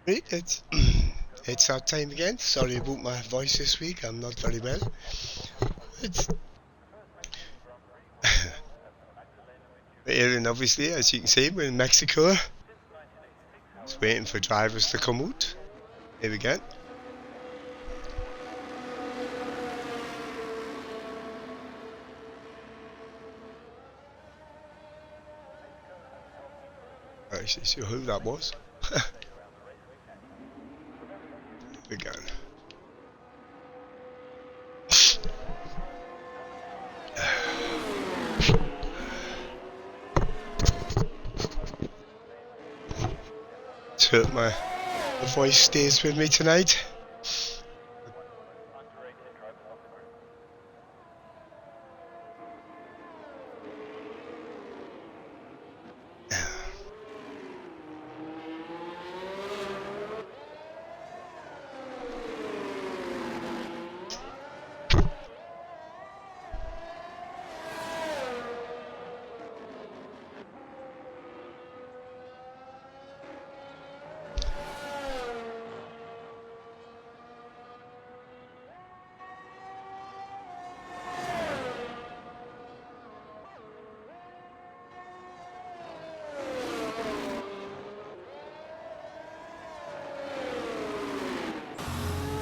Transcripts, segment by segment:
Right, it's our time again. Sorry about my voice this week. I'm not very well. It's here, and obviously, as you can see, we're in Mexico. Just waiting for drivers to come out. Here we go. I'm actually sure who that was. Here we go. Hope my voice stays with me tonight.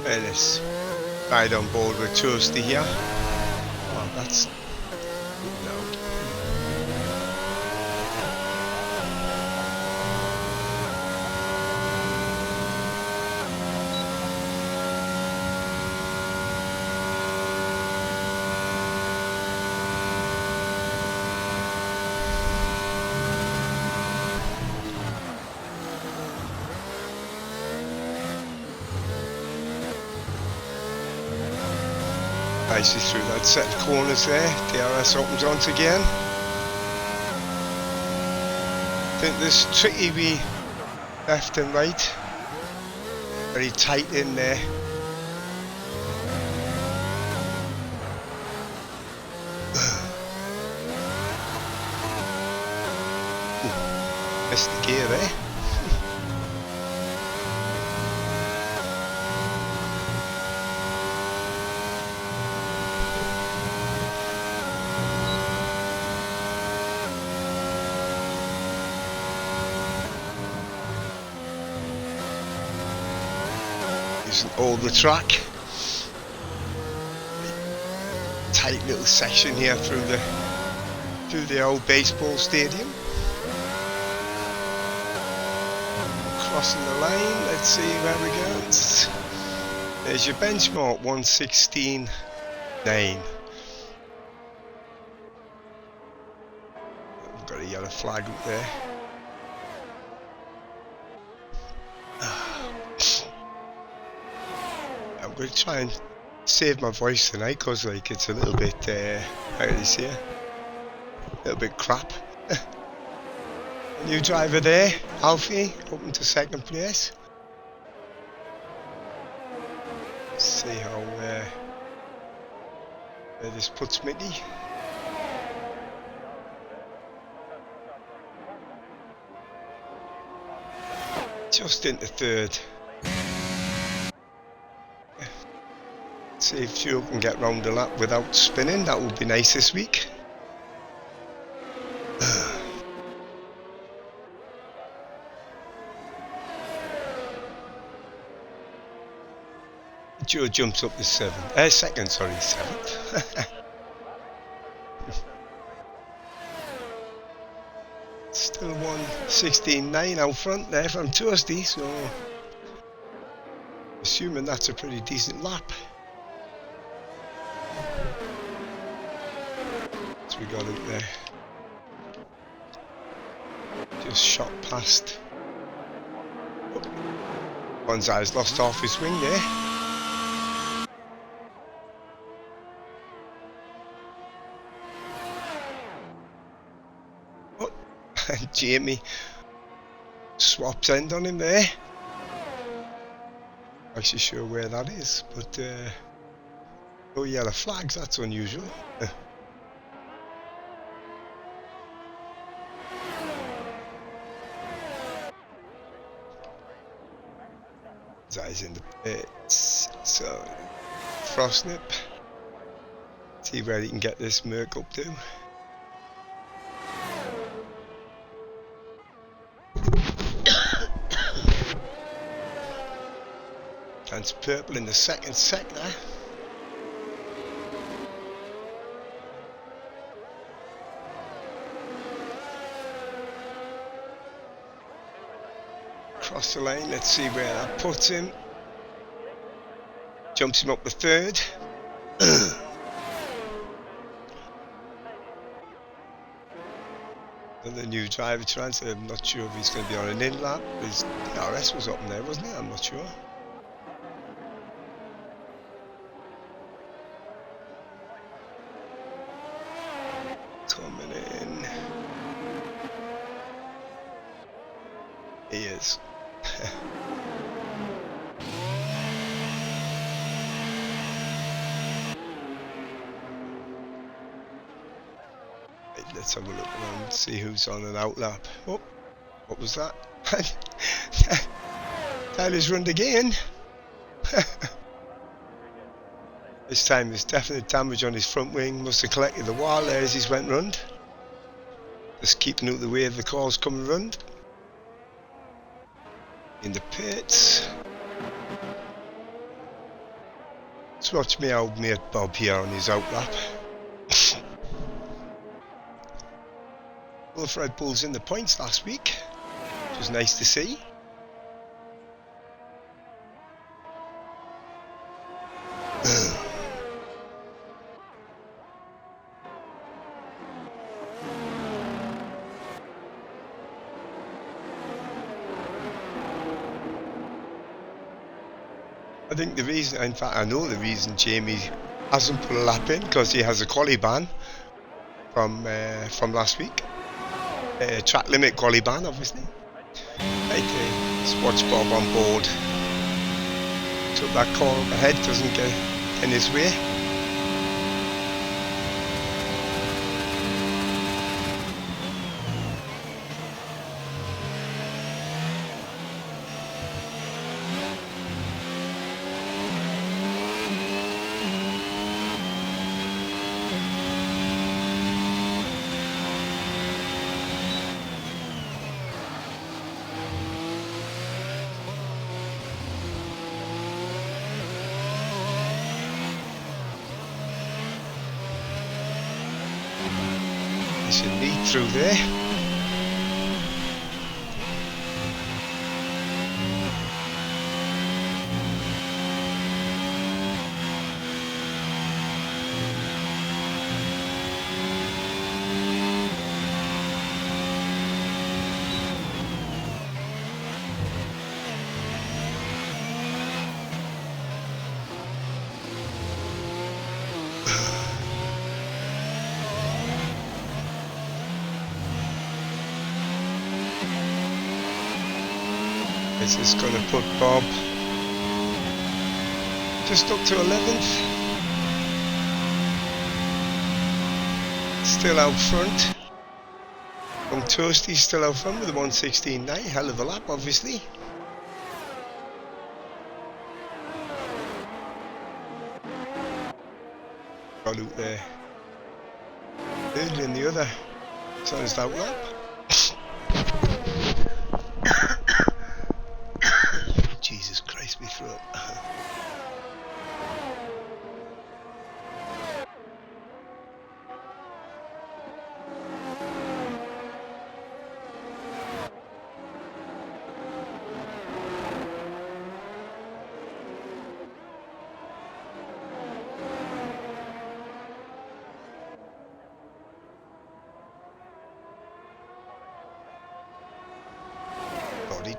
And it's right on board with Toasty here. Well, that's loud. Nicely through that set of corners there. DRS opens once again. I think this tricky wee left and right. Very tight in there. Missed the gear there. Isn't all the track. Tight little section here through the old baseball stadium. Crossing the line, let's see where we go. There's your benchmark 1:16.9. I've got a yellow flag up there. I'm going to try and save my voice tonight because like it's a little bit how do you say it? A little bit crap. New driver there, Alfie, up into second place. Let's see how where this puts Mickey. Just into third. See if Joe can get round the lap without spinning. That would be nice this week. Joe jumps up to second, sorry, 7th. Still 1:16.9 out front there from Toasty, so assuming that's a pretty decent lap. So we got it there. Just shot past. Bonsai's lost half his wing there. Oh, and Jamie swaps end on him there. Actually sure where that is, but no yellow flags, that's unusual. Zai's in the pits, so Frostnip, see where he can get this Merc up to. And it's purple in the second sector. Across the lane, let's see where that puts him. Jumps him up the third. Another new driver transfer. I'm not sure if he's going to be on an in lap. His DRS was up in there, wasn't it? I'm not sure. Coming in. He is. Right, let's have a look around, see who's on an out lap. Oh, what was that? Tyler's run again. This time there's definite damage on his front wing. Must have collected the wall there as he's went round. Just keeping out the way of the cars coming round. In the pits. Let's watch me old mate Bob here on his outlap. Both Red Bulls in the points last week, which was nice to see. I think the reason, in fact I know the reason Jamie hasn't put a lap in, because he has a quali ban from last week. Track limit quali ban, obviously. Right, let's watch Bob on board. So that car up ahead doesn't get in his way. There's a lead through there. This is going to put Bob just up to 11th. Still out front. From Toasty still out front with a 1:16.9. Hell of a lap, obviously. Got out there. Third in the other. So is that lap. Jesus Christ, me throat.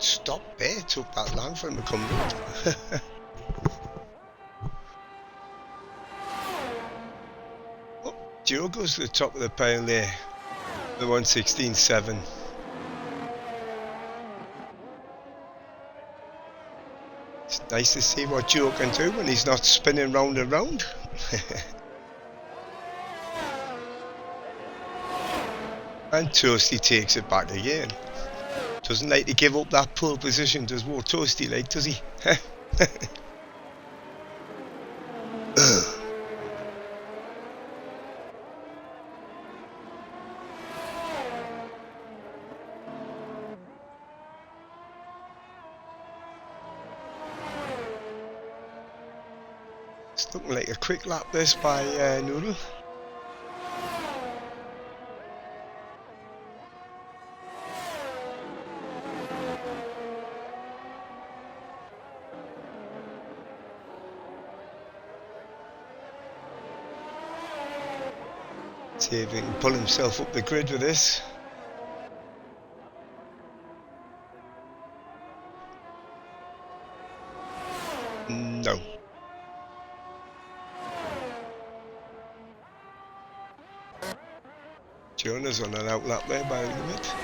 should stop there. It took that long for him to come up. Oh, Joe goes to the top of the pile there. The 116.7. It's nice to see what Joe can do when he's not spinning round and round. And Toasty takes it back again. Doesn't like to give up that pole position, does what Toasty like, does he? It's looking like a quick lap this by Noodle. See if he can pull himself up the grid with this. No. Jonah's on an outlap there by the look of it.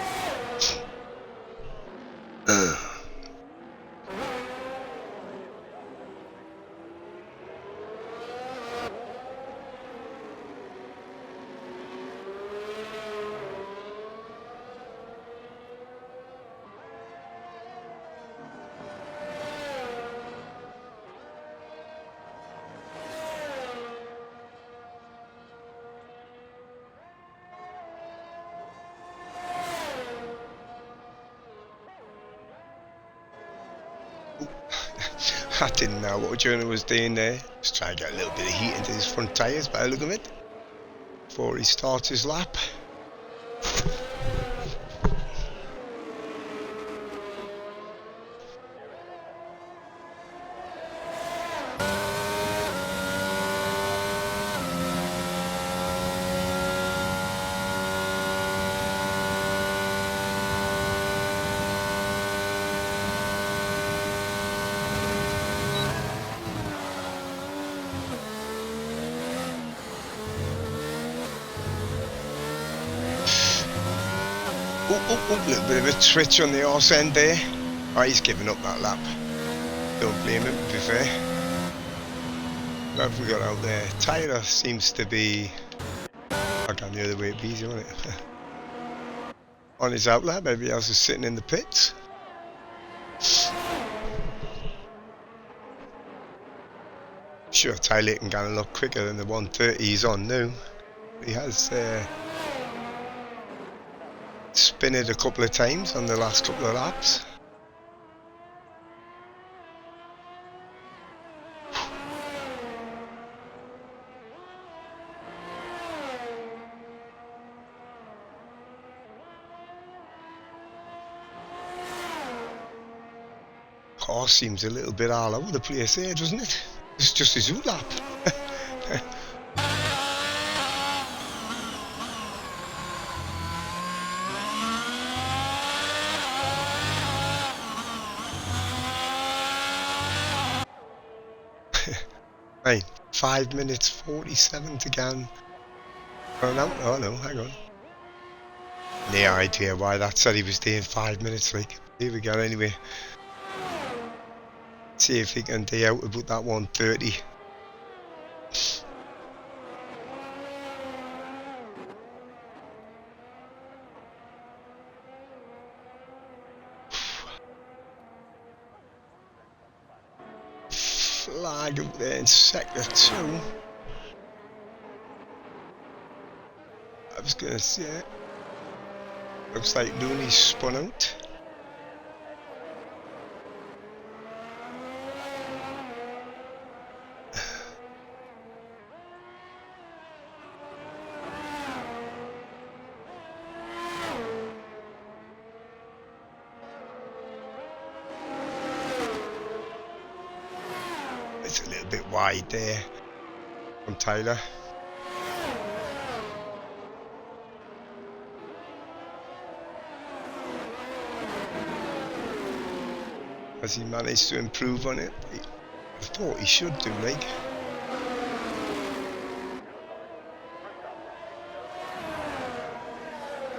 I didn't know what Jonah was doing there. Just trying to get a little bit of heat into his front tyres by the look of it before he starts his lap. Oh, a little bit of a twitch on the arse end there. Oh, he's giving up that lap. Don't blame him, to be fair. What have we got out there? Tyler seems to be... I can't hear the way it bees on it. On his outlap, everybody else is sitting in the pits. Sure, Tyler can get a lot quicker than the 130 he's on now. He has... spin it a couple of times on the last couple of laps. Car seems a little bit all over the place there, doesn't it? It's just his own lap. Right, 5 minutes 47 to go. Oh no, hang on. No idea why that said he was doing 5 minutes, like. Here we go anyway. See if he can do out about that 130. Flag up there in sector 2. I was gonna say it. Looks like Looney's spun out. It's a little bit wide there from Tyler. Has he managed to improve on it? I thought he should do, like.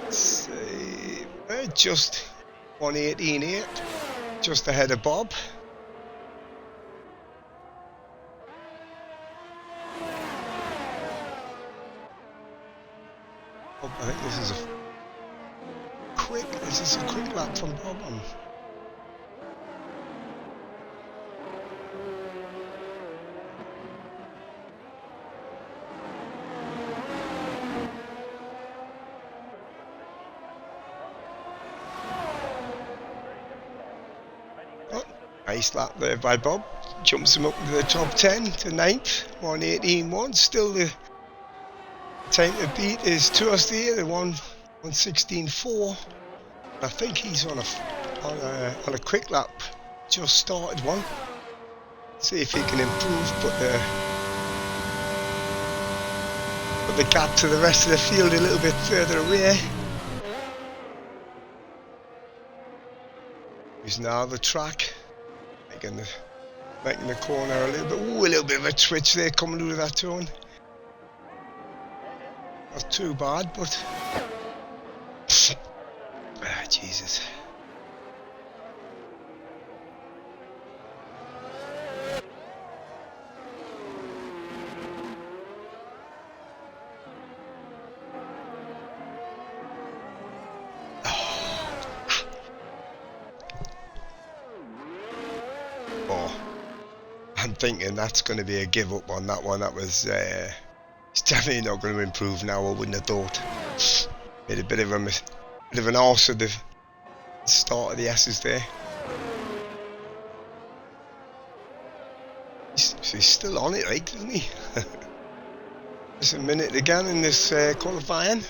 See, just 118.8, just ahead of Bob. Oh, I think this is a quick lap from Bob. Nice lap there by Bob. Jumps him up into the top 10 to 9th. 118.1. Still the time to beat is Toasty, the 116.4. I think he's on a quick lap. Just started one. See if he can improve, put the gap to the rest of the field a little bit further away. He's now the track. Making the corner a little bit. Ooh, a little bit of a twitch there coming out of that turn. Not too bad, but Jesus. I'm thinking that's going to be a give up on that one. That was it's definitely not going to improve now. I wouldn't have thought. Made a bit of an arse at the start of the S's there. He's still on it, right, isn't he? Just a minute again in this qualifying.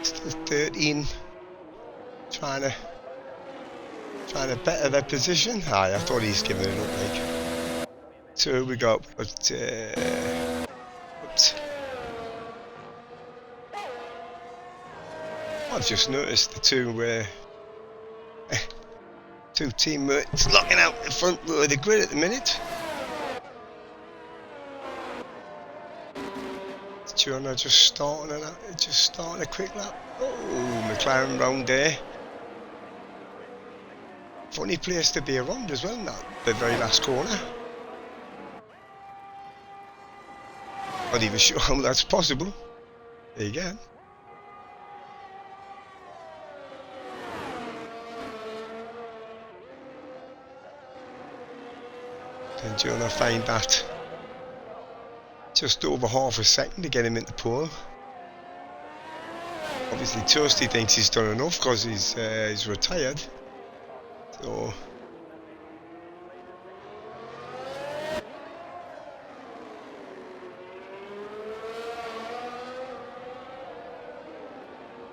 Still 13. Trying to better their position. I thought he's giving it up, like. So we got oops. I've just noticed the two teammates locking out the front row of the grid at the minute. Jonah just starting a quick lap. Oh, McLaren round there. Funny place to be around as well, not the very last corner. Not even sure how that's possible. There you go. Can Jonah find that just over half a second to get him into pole? Obviously Toasty thinks he's done enough because he's retired. So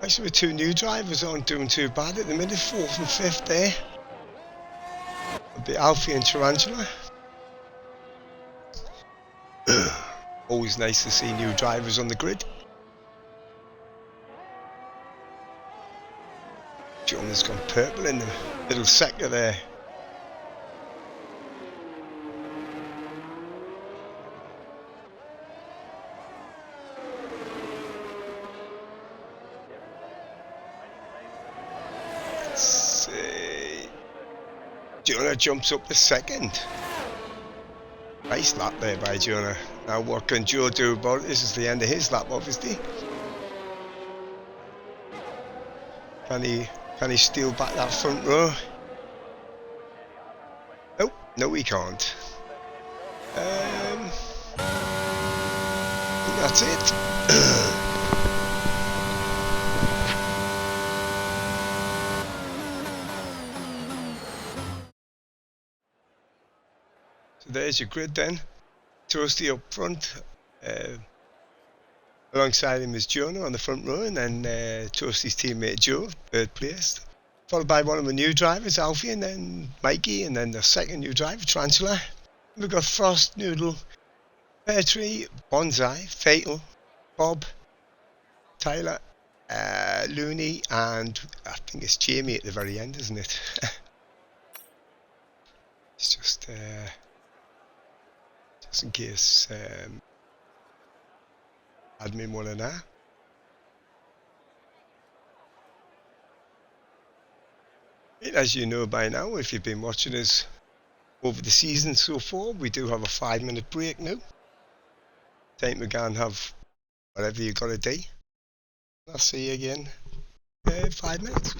actually with two new drivers aren't doing too bad at the minute, 4th and 5th there. A bit Alfie and Tarantula. Always nice to see new drivers on the grid. Jonah's gone purple in the little sector there. Let's see. Jonah jumps up to second. Nice lap there by Jonah. Now what can Joe do about it? This is the end of his lap, obviously. Can he steal back that front row? Oh, no he can't. I think that's it. So there's your grid then. Toasty up front. Alongside him is Jonah on the front row, and then Toasty's teammate Joe, third place. Followed by one of the new drivers, Alfie, and then Mikey, and then the second new driver, Tarantula. We've got Frost, Noodle, Peartree, Bonsai, Fatal, Bob, Tyler, Looney, and I think it's Jamie at the very end, isn't it? It's just in case admin want to know. As you know by now, if you've been watching us over the season so far, we do have a 5 minute break now. Time to go and have whatever you got to do. I'll see you again 5 minutes.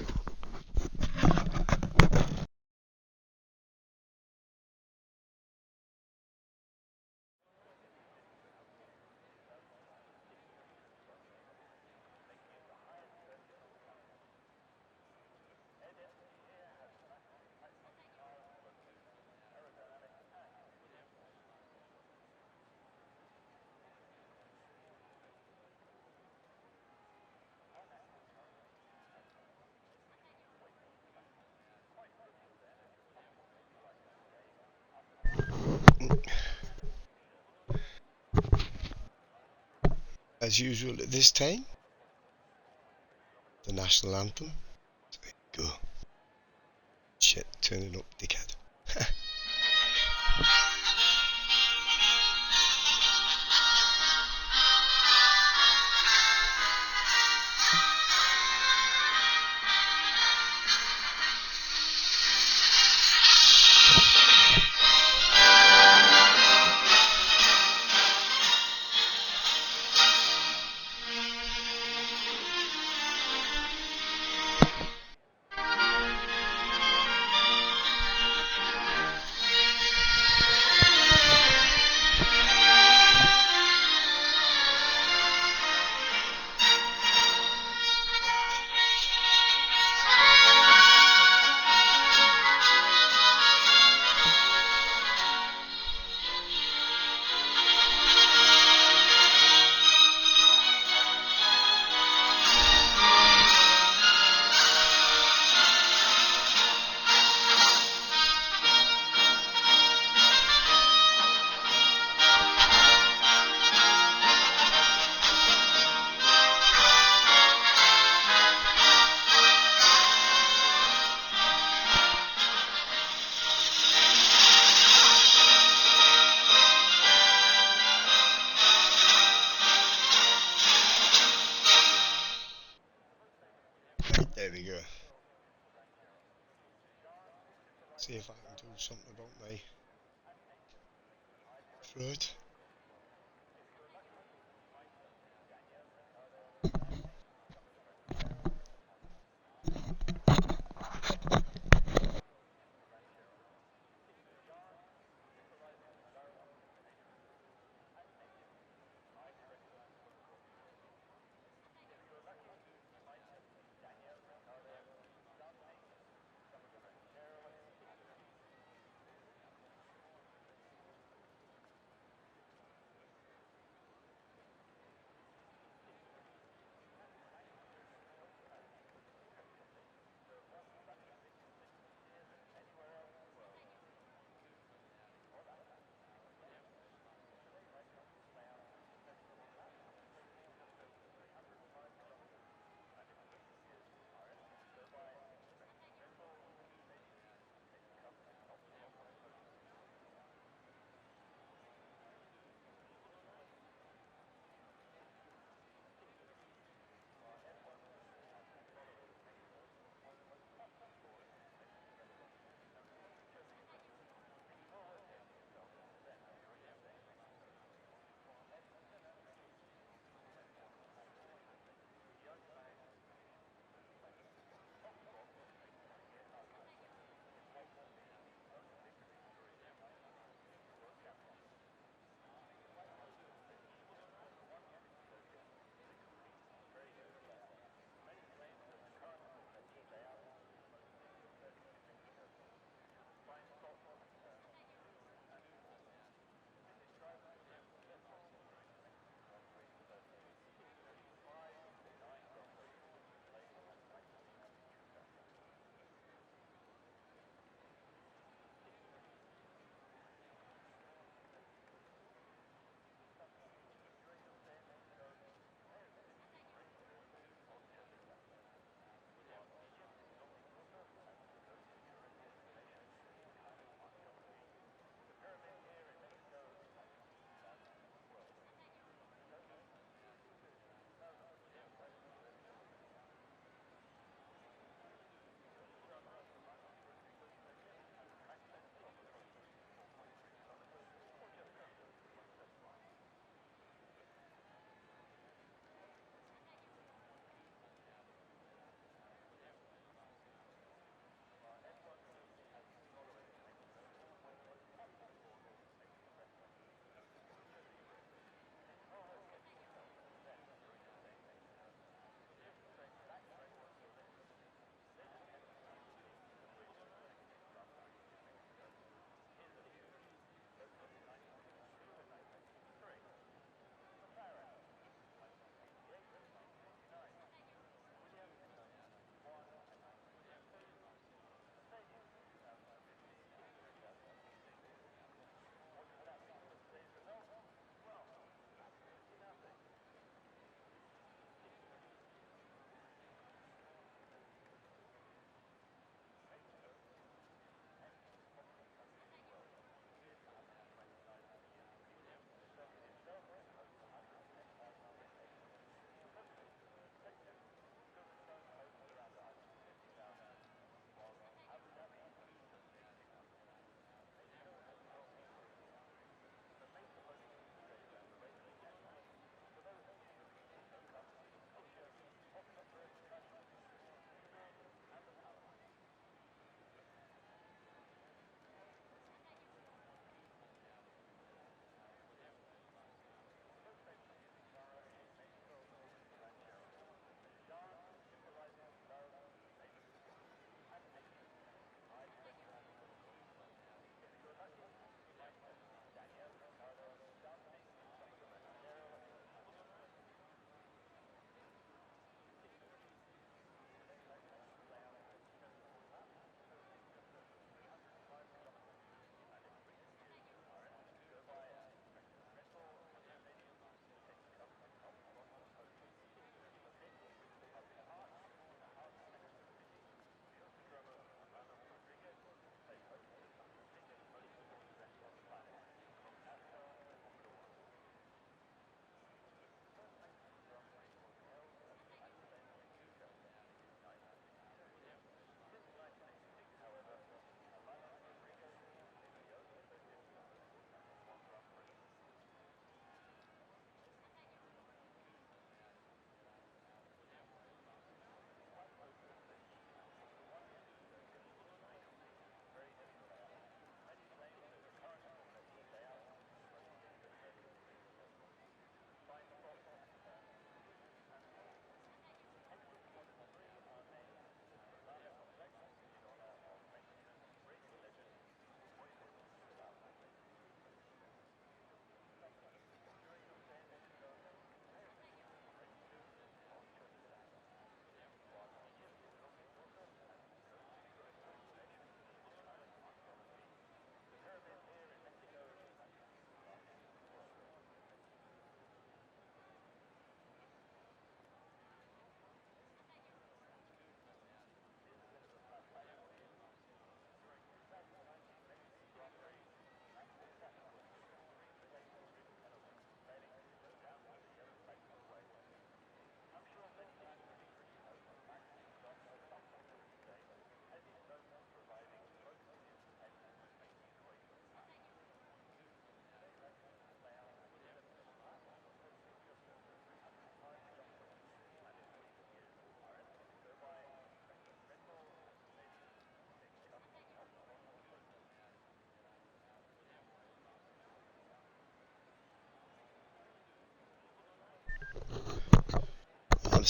As usual at this time, the national anthem. Go. Shit, turn it up, dickhead. There we go. See if I can do something about my throat.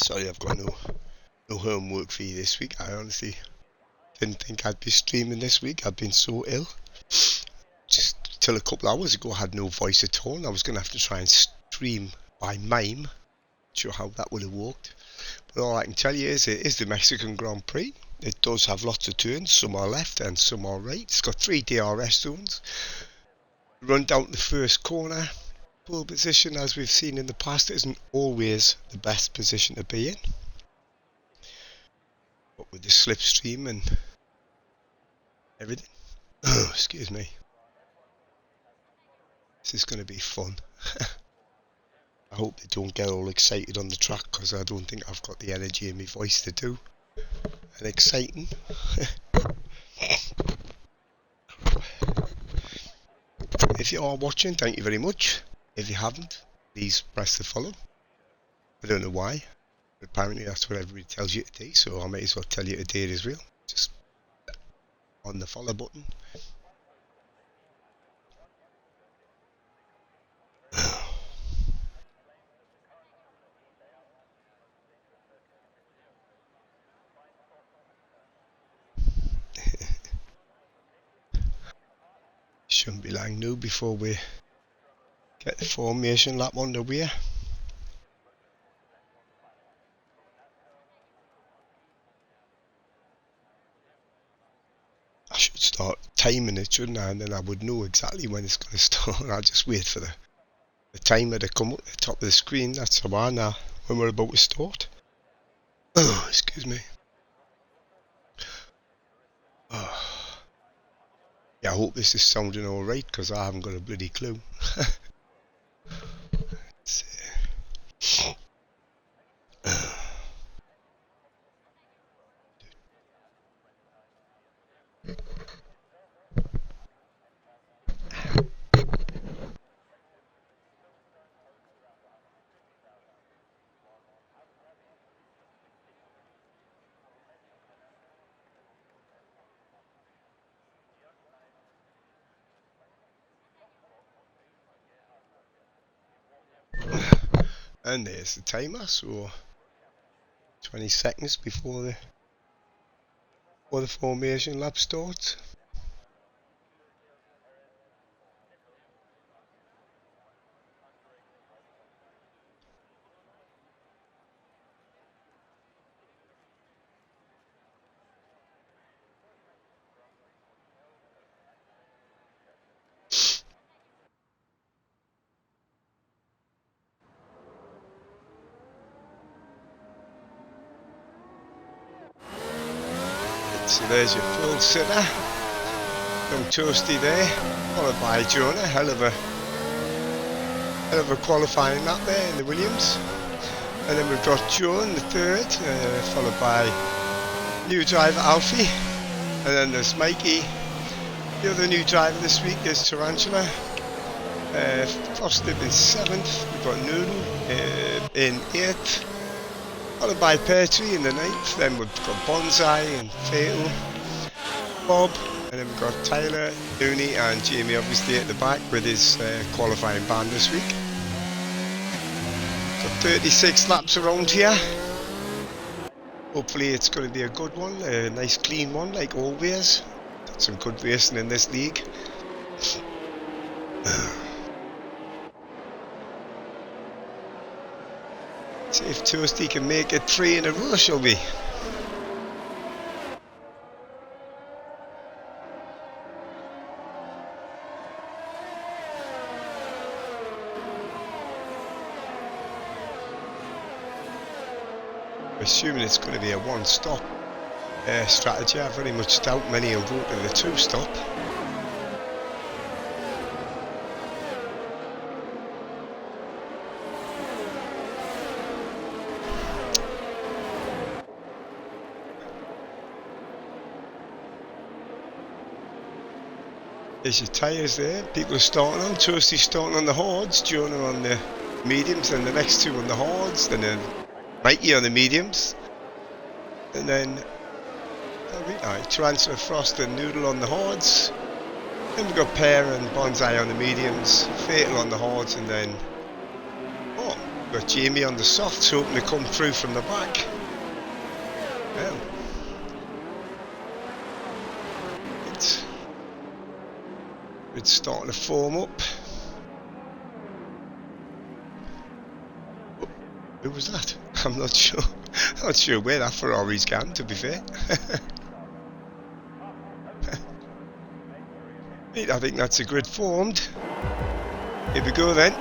Sorry, I've got no homework for you this week. I honestly didn't think I'd be streaming this week. I've been so ill. Just till a couple hours ago, I had no voice at all, and I was going to have to try and stream by mime. Not sure how that would have worked. But all I can tell you is it is the Mexican Grand Prix. It does have lots of turns. Some are left and some are right. It's got 3 DRS zones. Run down to the first corner. Pole position, as we've seen in the past, isn't always the best position to be in. But with the slipstream and everything. Oh, excuse me. This is going to be fun. I hope they don't get all excited on the track, because I don't think I've got the energy in my voice to do an exciting. If you are watching, thank you very much. If you haven't, please press the follow. I don't know why, but apparently that's what everybody tells you to do, so I might as well tell you to do it as well. Just on the follow button. Shouldn't be long now before we get the formation lap underway. I should start timing it, shouldn't I? And then I would know exactly when it's going to start. I'll just wait for the timer to come up at the top of the screen. That's how I know when we're about to start. Oh, excuse me. Oh. Yeah, I hope this is sounding alright, because I haven't got a bloody clue. And there's the timer, so 20 seconds before the formation lap starts. So there's your full sitter, young Toasty there, followed by Jonah. Hell of a qualifying lap there in the Williams. And then we've got Joan, the third, followed by new driver Alfie. And then there's Mikey, the other new driver this week. There's Tarantula. Frosted in 7th. We've got Noodle in 8th. Followed by Pertwee in the 9th, then we've got Bonsai and Fatal, Bob, and then we've got Tyler, Looney and Jamie obviously at the back with his qualifying ban this week. Got 36 laps around here. Hopefully it's going to be a good one, a nice clean one like always. Got some good racing in this league. See if Toasty can make it 3 in a row, shall we? Assuming it's going to be a one-stop strategy. I very much doubt many will go to the 2-stop. There's your tyres there. People are starting on. Toasty's starting on the hards, Jonah on the mediums, and the next two on the hards, and then Mikey on the mediums, and then Tarantula, Frost and Noodle on the hards. Then we've got Pear and Bonsai on the mediums, Fatal on the hards, and then Got Jamie on the softs, hoping to come through from the back. Well, it's starting to form up. Oh, who was that? I'm not sure. Not sure where that Ferrari's gone, to be fair. I think that's a grid formed. Here we go then.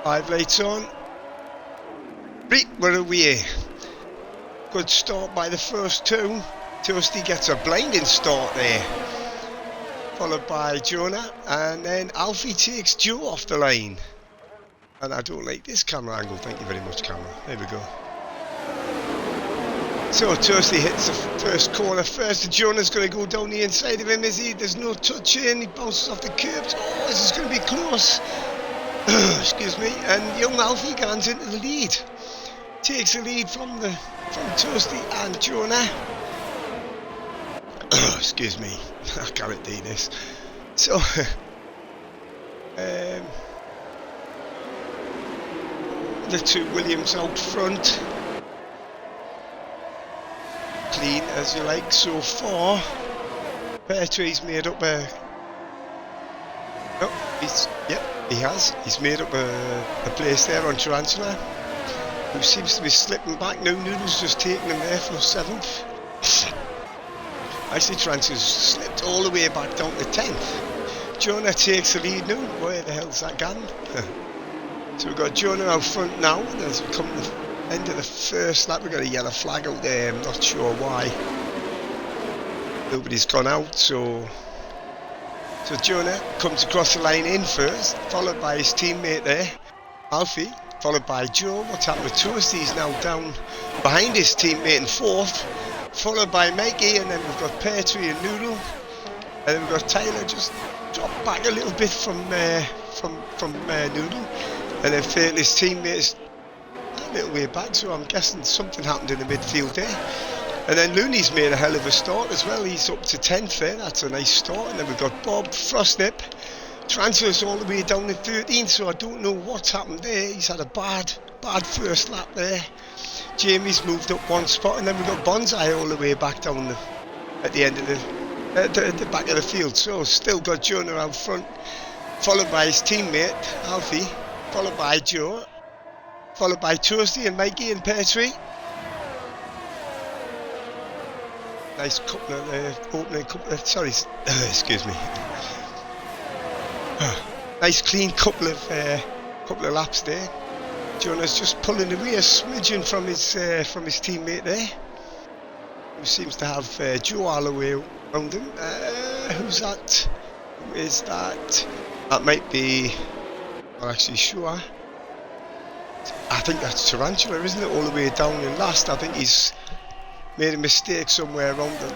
5 lights on. Right, we're away. Good start by the first two. Toasty gets a blinding start there. Followed by Jonah, and then Alfie takes Joe off the line. And I don't like this camera angle, thank you very much camera. There we go. So Toasty hits the first corner first, and Jonah's going to go down the inside of him, is he? There's no touch in, he bounces off the curbs. Oh, this is going to be close. Excuse me. And young Alfie gets into the lead. Takes the lead from Toasty and Jonah. Excuse me, I can't do this. So, the two Williams out front. Clean as you like so far. Peartree's made up a... Oh, he has. He's made up a place there on Tarantula, who seems to be slipping back now. Noodle's just taking him there for 7th. Actually, Tarantula's slipped all the way back down to 10th. Jonah takes the lead now. Where the hell's that gone? So we've got Jonah out front now, and as we come to the end of the first lap, we've got a yellow flag out there. I'm not sure why. Nobody's gone out, so Jonah comes across the line in first, followed by his teammate there, Alfie, followed by Joe. What's happened with Toasty? He's now down behind his teammate in 4th, followed by Mikey, and then we've got Peartree and Noodle, and then we've got Tyler just dropped back a little bit from Noodle, and then Fairley's teammate is a little way back, so I'm guessing something happened in the midfield there. And then Looney's made a hell of a start as well. He's up to 10th there. That's a nice start. And then we've got Bob Frostnip. Transfers all the way down to 13th, so I don't know what's happened there. He's had a bad first lap there. Jamie's moved up one spot, and then we've got Bonsai all the way back down at the end of the back of the field. So still got Jonah out front, followed by his teammate Alfie, followed by Joe, followed by Toasty and Mikey and Peartree. Nice couple of opening couple of excuse me. Nice clean couple of laps there. Jonah's just pulling away a smidgen from his teammate there, who seems to have Joe all the way around him. Who's that? Who is that? That might be. I'm not actually sure. I think that's Tarantula, isn't it? All the way down in last. I think he's made a mistake somewhere around them,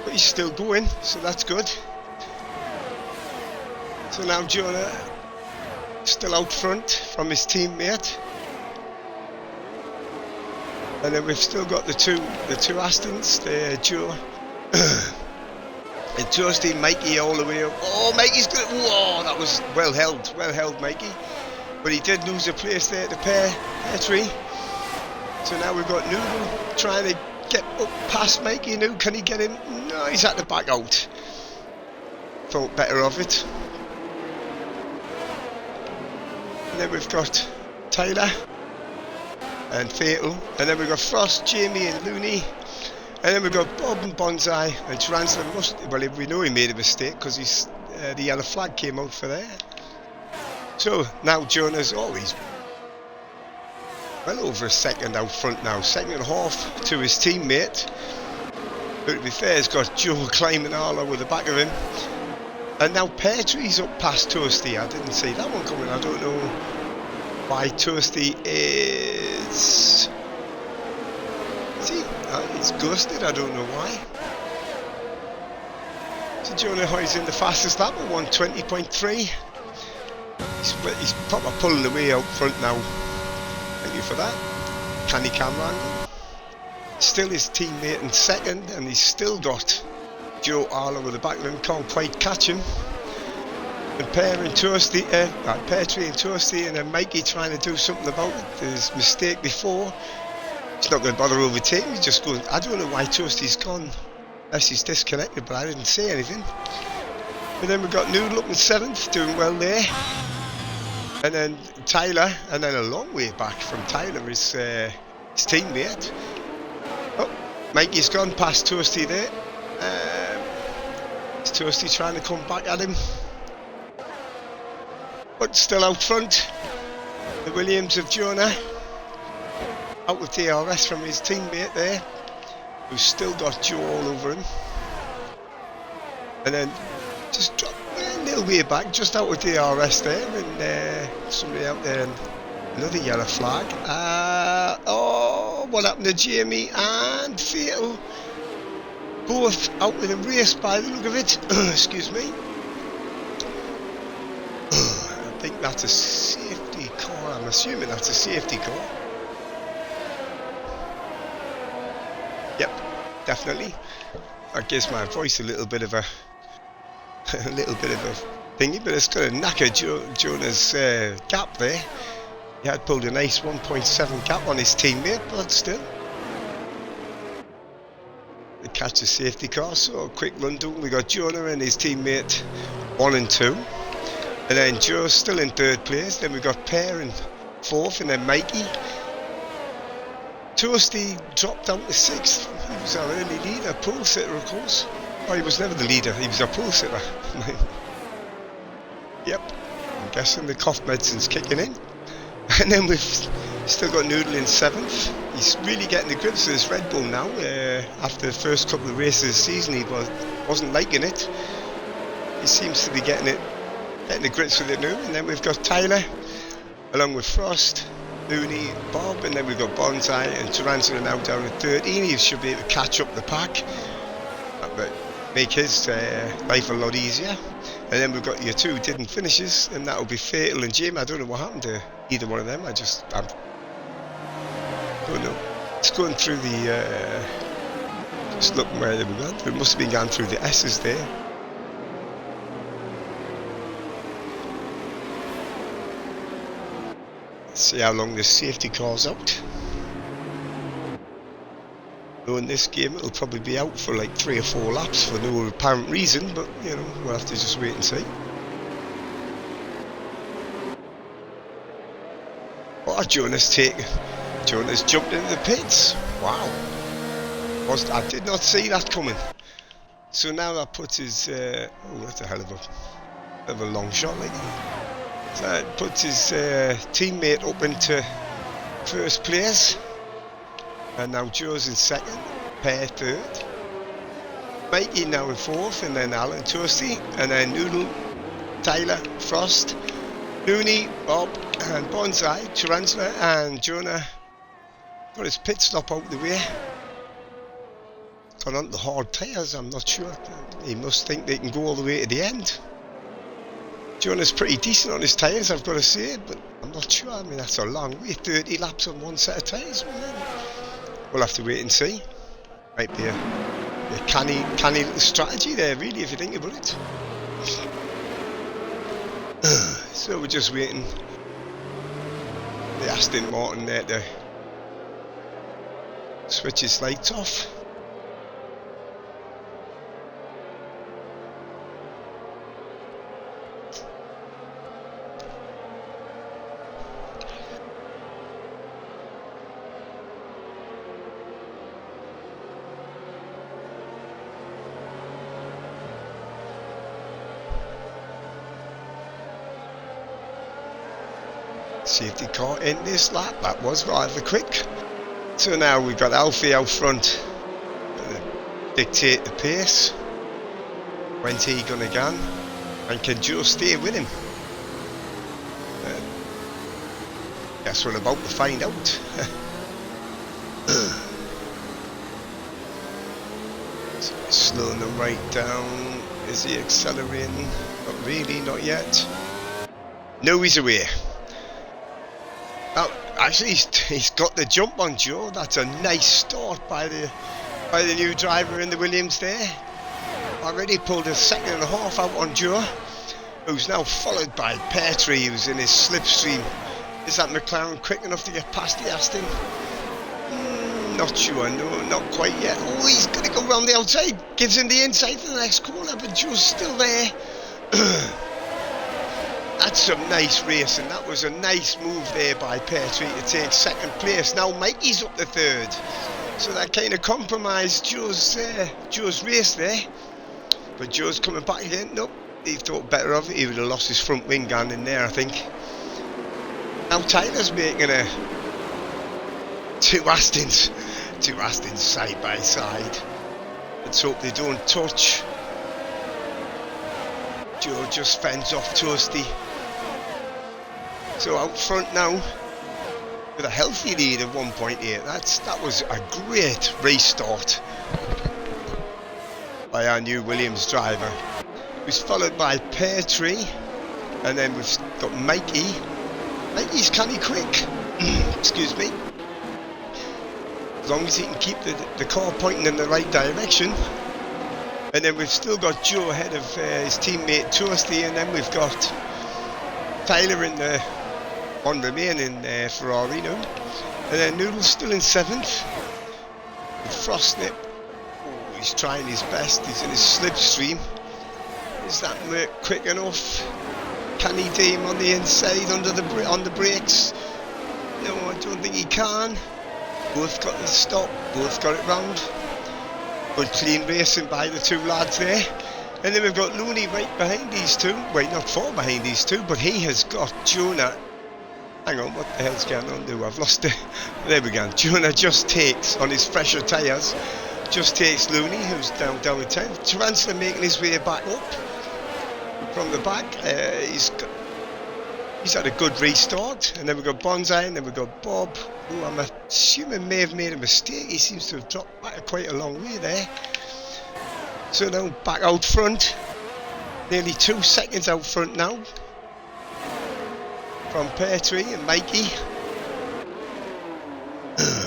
but he's still going, so that's good. So now Jonah still out front from his teammate, and then we've still got the two Astons there, Joe and Toasty, Mikey all the way up. Oh, Mikey's good. Whoa, that was well held Mikey, but he did lose a place there to Peartree. So now we've got Noodle trying to get up past Mikey now. Can he get him? No, he's had to back out. Thought better of it. And then we've got Tyler and Fatal. And then we've got Frost, Jamie and Looney. And then we've got Bob and Bonsai. And Tarantula well, we know he made a mistake because the yellow flag came out for there. So now Jonah's always well over a second out front now, 2.5 to his teammate. But to be fair, he's got Joe climbing all over the back of him. And now Peartree's up past Toasty. I didn't see that one coming. I don't know why Toasty is... See, he's ghosted. I don't know why. So Jonah Hoy's in the fastest lap at 1:20.3. He's proper pulling away out front now. Thank you for that. Canny camera angle. Still his teammate in second, and he's still got Joe all over the back of him. Can't quite catch him. and Petrie and Toasty, and then Mikey trying to do something about it. There's mistake before. He's not going to bother overtaking. He's just going. I don't know why Toasty's gone, unless he's disconnected. But I didn't say anything. And then we've got Noodle up in 7th, doing well there. And then Tyler, and then a long way back from Tyler is his teammate. Oh, Mikey's gone past Toasty there. Is Toasty trying to come back at him? But still out front. The Williams of Jonah. Out with DRS from his teammate there, who's still got Joe all over him. And then just drop a little way back, just out with DRS there, and somebody out there, and another yellow flag. Oh, what happened to Jamie and Fatal? Both out with a race by the look of it. Excuse me. I think that's a safety car. I'm assuming that's a safety car. Yep, definitely. That gives my voice a little bit of a thingy, but it's going to knacker Jonah's gap there. He had pulled a nice 1.7 gap on his teammate, but still. They catch the safety car, so a quick rundown. We got Jonah and his teammate 1 and 2. And then Joe's still in 3rd place. Then we got Per in 4th, and then Mikey. Toasty dropped out to 6th. He was our early leader, pole sitter, of course. Oh, he was never the leader, he was a pole sitter. Yep, I'm guessing the cough medicine's kicking in. And then we've still got Noodle in 7th. He's really getting the grips of this Red Bull now. After the first couple of races of the season, he wasn't liking it. He seems to be getting the grips with it now. And then we've got Tyler, along with Frost, Looney, Bob, and then we've got Bonsai and Tarantula now down at 13. He should be able to catch up the pack. That would make his life a lot easier. And then we've got your 2 didn't finishes, and that'll be Fatal and Jim. I don't know what happened to either one of them. I don't know. It's going through the just looking where they were going. It must have been going through the S's there. See how long this safety car's out. Though in this game it'll probably be out for like 3 or 4 laps for no apparent reason, but you know, we'll have to just wait and see. Oh, Jonah's jumped into the pits. Wow. I did not see that coming. So now that puts his oh, that's a hell of a long shot, like. So it puts his teammate up into 1st place, and now Joe's in 2nd, Per 3rd, Mikey now in 4th, and then Alan Toasty, and then Noodle, Tyler, Frost, Looney, Bob, and Bonsai, Tarantula, and Jonah got his pit stop out the way. Gone on the hard tyres, I'm not sure. He must think they can go all the way to the end. Jonah's pretty decent on his tyres, I've got to say, but I'm not sure. I mean, that's a long way, 30 laps on one set of tyres. We'll have to wait and see. Might be a canny little strategy there, really, if you think about it. So we're just waiting. The Aston Martin there to switch his lights off. Safety car in this lap. That was rather quick. So now we've got Alfie out front, gonna dictate the pace. When's he gonna go? And can Joe stay with him? Guess we're about to find out. So he's slowing them right down. Is he accelerating? Not really, not yet. No, he's away. Now, actually, he's got the jump on Joe. That's a nice start by the new driver in the Williams there. Already pulled a 2.5 seconds out on Joe. who's now followed by Petrie, who's in his slipstream. Is that McLaren quick enough to get past the Aston? Not sure, no, not quite yet. Oh, he's going to go round the outside, gives him the inside for the next corner, but Joe's still there. That's some nice racing. That was a nice move there by Petrie to take second place. Now Mikey's up to third, so that kind of compromised Joe's race there. But Joe's coming back again. Nope, he thought better of it. He would have lost his front wing gun in there, I think. Now Tyler's making two Astons side by side. Let's hope they don't touch. Joe just fends off Toasty. So out front now with a healthy lead of 1.8. That was a great restart by our new Williams driver. He was followed by Petrie, and then we've got Mikey. Mikey's kind of quick. Excuse me. As long as he can keep the car pointing in the right direction. And then we've still got Joe ahead of his teammate Toasty, and then we've got Tyler in the one remaining Ferrari now. And then Noodle's still in 7th. With Frostnip, oh, he's trying his best. He's in his slipstream. Is that quick enough? Can he do him on the inside on the brakes? No, I don't think he can. Both got the stop. Both got it round. Good clean racing by the two lads there. And then we've got Looney right behind these two. Wait, not far behind these two, but he has got Jonah. Hang on, what the hell's going on now? I've lost it. There we go. Jonah just takes, on his fresher tyres, just takes Looney, who's down with 10. Tarantula making his way back up from the back. He's had a good restart. And then we've got Bonsai, and then we've got Bob, who I'm assuming may have made a mistake. He seems to have dropped back quite a long way there. So now back out front. Nearly 2 seconds out front now. From Petrie and Mikey.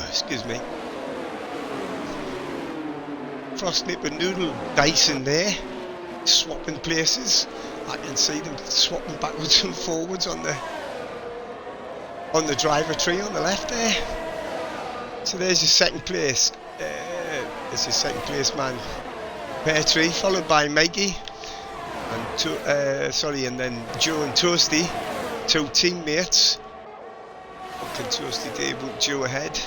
Excuse me. Frostnip and Noodle dicing there. Swapping places. I can see them swapping backwards and forwards on the driver tree on the left there. So there's your second place. There's your second place man, Petrie, followed by Mikey, and then Joe and Toasty, two teammates. What can Toasty do with Joe ahead?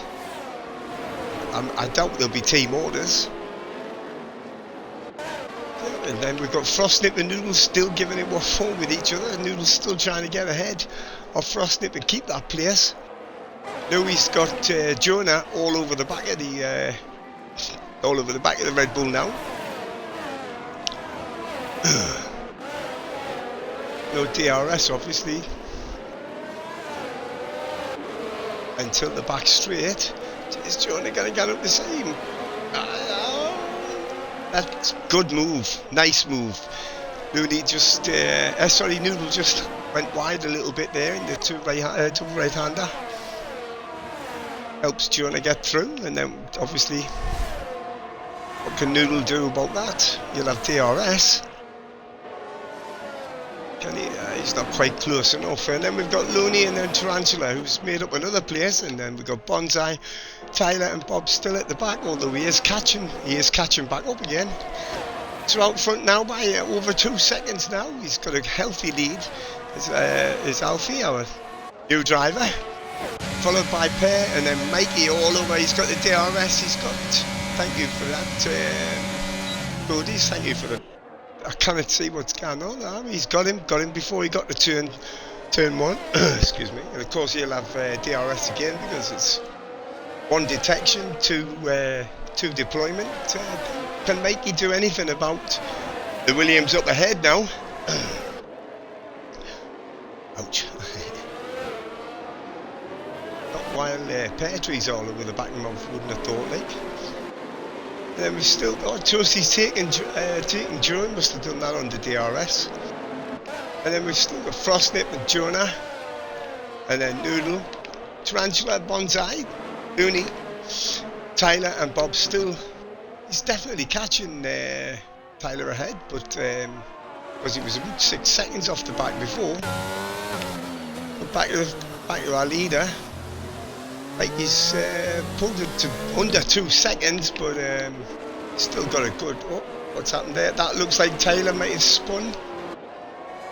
I doubt there'll be team orders. And then we've got Frostnip and Noodles still giving it what for with each other. Noodles still trying to get ahead of Frostnip and keep that place. Now he's got Jonah all over the back of the Red Bull now. No DRS obviously. Until the back straight. Is Jonah gonna get up the same? That's good move, nice move. Noodle just went wide a little bit there in the two right-hander. Helps Jonah get through, and then obviously, what can Noodle do about that? You'll have DRS. He's not quite close enough. And then we've got Looney and then Tarantula, who's made up another place, and then we've got Bonsai, Tyler and Bob still at the back, although he is catching back up again. So out front now by over 2 seconds now. He's got a healthy lead. Is Alfie, our new driver, followed by Pear, and then Mikey all over. He's got the DRS. He's got. Thank you for that, Goodies. Thank you for the. I cannot see what's going on. He's got him before he got to turn one. Excuse me. And of course he'll have DRS again because it's one detection, two deployment. Can Mikey do anything about the Williams up ahead now? Ouch. Not while Petrie's all over the back of him, wouldn't have thought like. And then we've still got Toasty's taking Joe, must have done that on the DRS. And then we've still got Frostnip and Jonah. And then Noodle, Tarantula, Bonsai, Looney, Tyler and Bob still. He's definitely catching Tyler ahead, but because he was about 6 seconds off the back before. But back to our leader. Like he's pulled it to under 2 seconds, but still got a good. Oh, what's happened there? That looks like Taylor might have spun.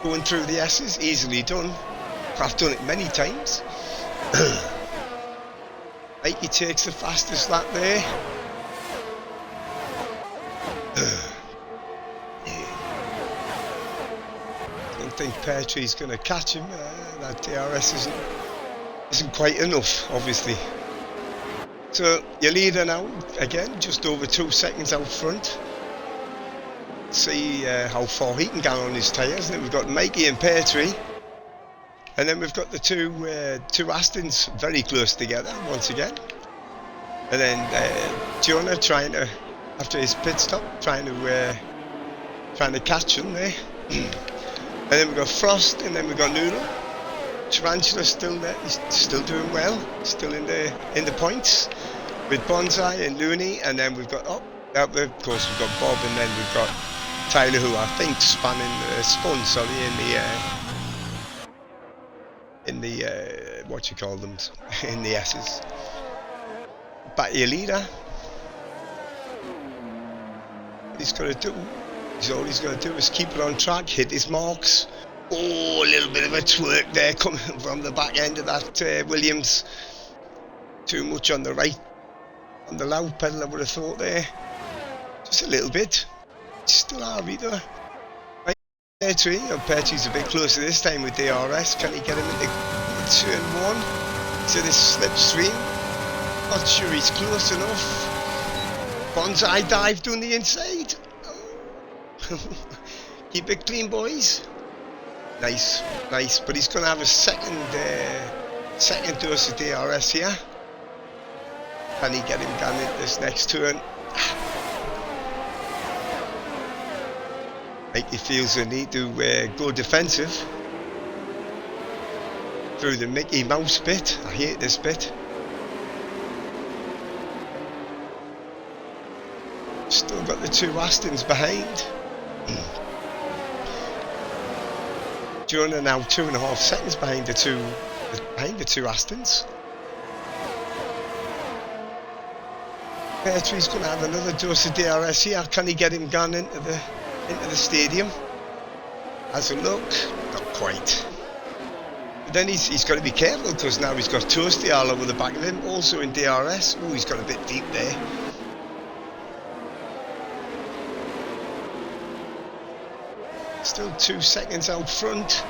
Going through the S's, easily done. I've done it many times. Mikey takes the fastest lap there. Don't think Peartree's going to catch him. That DRS isn't quite enough, obviously. So your leader now, again, just over 2 seconds out front. See how far he can get on his tyres. And then we've got Mikey and Peartree. And then we've got the two Astons very close together once again. And then Jonah trying to, after his pit stop, trying to catch him there. And then we've got Frost, and then we've got Noodle. Tarantula's still there. He's still doing well. Still in the points with Bonsai and Looney. And then we've got of course we've got Bob, and then we've got Tyler, who I think spun in the what you call them, in the S's. Back to your leader. He's all he's got to do is keep it on track, hit his marks. Oh, a little bit of a twerk there coming from the back end of that Williams. Too much on the right, on the loud pedal, I would have thought there. Just a little bit. Still Harvey though. Peartree's a bit closer this time with DRS. Can he get him into turn 1 to this slipstream? Not sure he's close enough. Bonsai dived on the inside. Oh. Keep it clean, boys. Nice. But he's going to have a second dose of DRS here. Can he get him down into this next turn? Like he feels the need to go defensive through the Mickey Mouse bit. I hate this bit. Still got the two Astons behind. Jonah now 2.5 seconds behind the two Astons. Peartree's going to have another dose of DRS here. Can he get him gone into the stadium? Has a look, not quite. But then he's got to be careful, because now he's got Toasty all over the back of him, also in DRS. Oh, he's got a bit deep there. Still 2 seconds out front.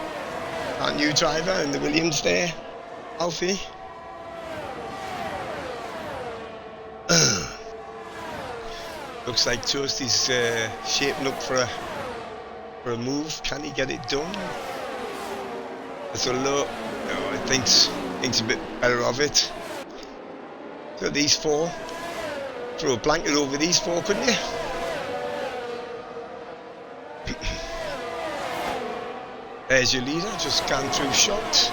Our new driver and the Williams there, Alfie. Looks like Toasty's shaping up for a move. Can he get it done? There's a look. No, I think's a bit better of it. So these four, throw a blanket over these four, couldn't you? There's your leader, just gone through shots.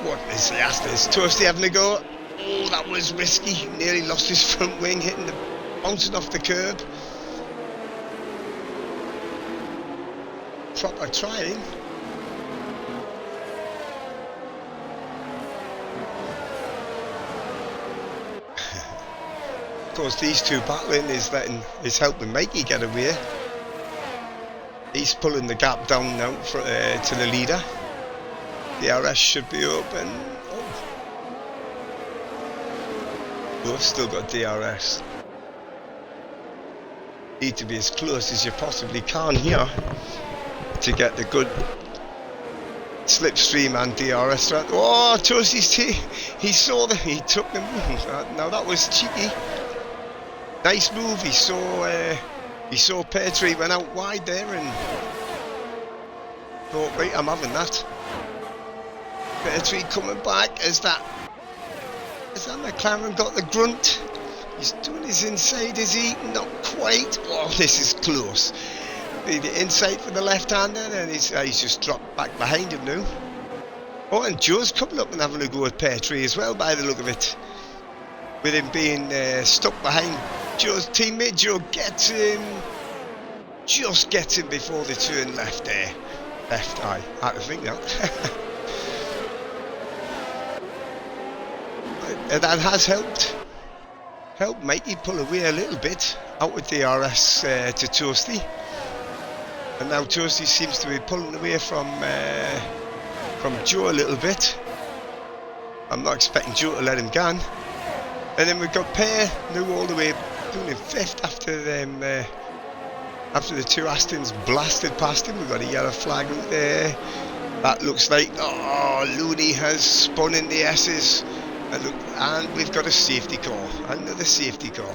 What is the Aston? Is Toasty having a go? Oh, that was risky. Nearly lost his front wing, bouncing off the curb. Proper trying. Of course, these two battling is helping Mikey get away. He's pulling the gap down now to the leader. The RS should be open. Oh, still got DRS. Need to be as close as you possibly can here to get the good slipstream and DRS. Oh, Toasty's he saw them. He took them. Now that was cheeky. Nice move. He saw Peartree went out wide there and thought, right, I'm having that. Peartree coming back. Has that McLaren got the grunt? He's doing his inside, is he? Not quite. Oh, this is close. The inside for the left-hander, and he's just dropped back behind him now. Oh, and Joe's coming up and having a go at Peartree as well, by the look of it. With him being stuck behind Joe's teammate. Joe gets him. just gets him before they turn left there. Left eye. I had to think that. That has helped Mikey pull away a little bit out with DRS to Toasty, and now Toasty seems to be pulling away from Joe a little bit. I'm not expecting Joe to let him go. And then we've got Pear now all the way doing in fifth after them. After the two Astons blasted past him. We've got a yellow flag out there. That looks like, oh, Looney has spun in the S's. And look, and we've got a safety call. Another safety call.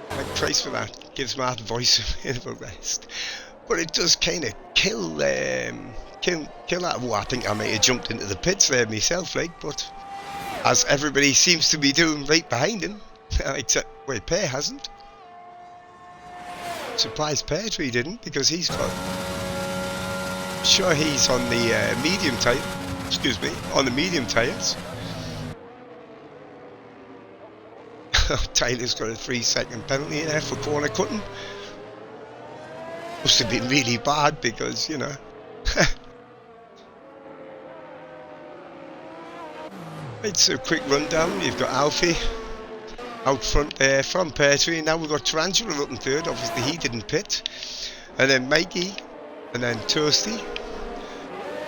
Thank Christ for that. Gives my voice a bit of a rest. But it does kind of kill that. Oh, I think I might have jumped into the pits there myself, like, but as everybody seems to be doing right behind him, except where Pear hasn't. Surprised Pear Tree didn't, because he's got. Sure, he's on the medium tyre. Excuse me, on the medium tyres. Tyler's got a 3-second penalty there for corner cutting. Must have been really bad because, you know. It's a quick rundown. You've got Alfie out front there from Pear Tree. Now we've got Tarantula up in third. Obviously he didn't pit. And then Mikey. And then Toasty.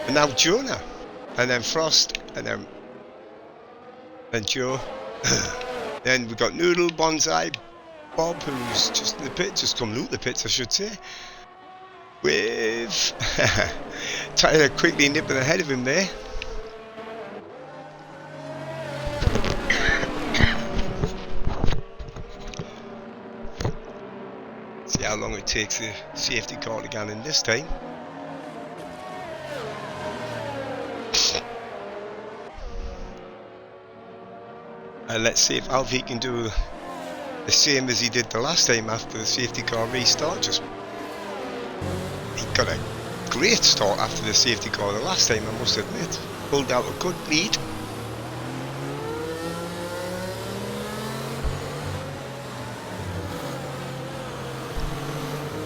And now Jonah. And then Frost. And then Joe. Then we've got Noodle, Bonsai, Bob, who's just in the pit, just come loot the pits, I should say. With Tyler quickly nipping ahead of him there. See how long it takes the safety car to get in this time. Let's see if Alfie can do the same as he did the last time after the safety car restart. He got a great start after the safety car the last time, I must admit. Pulled out a good lead.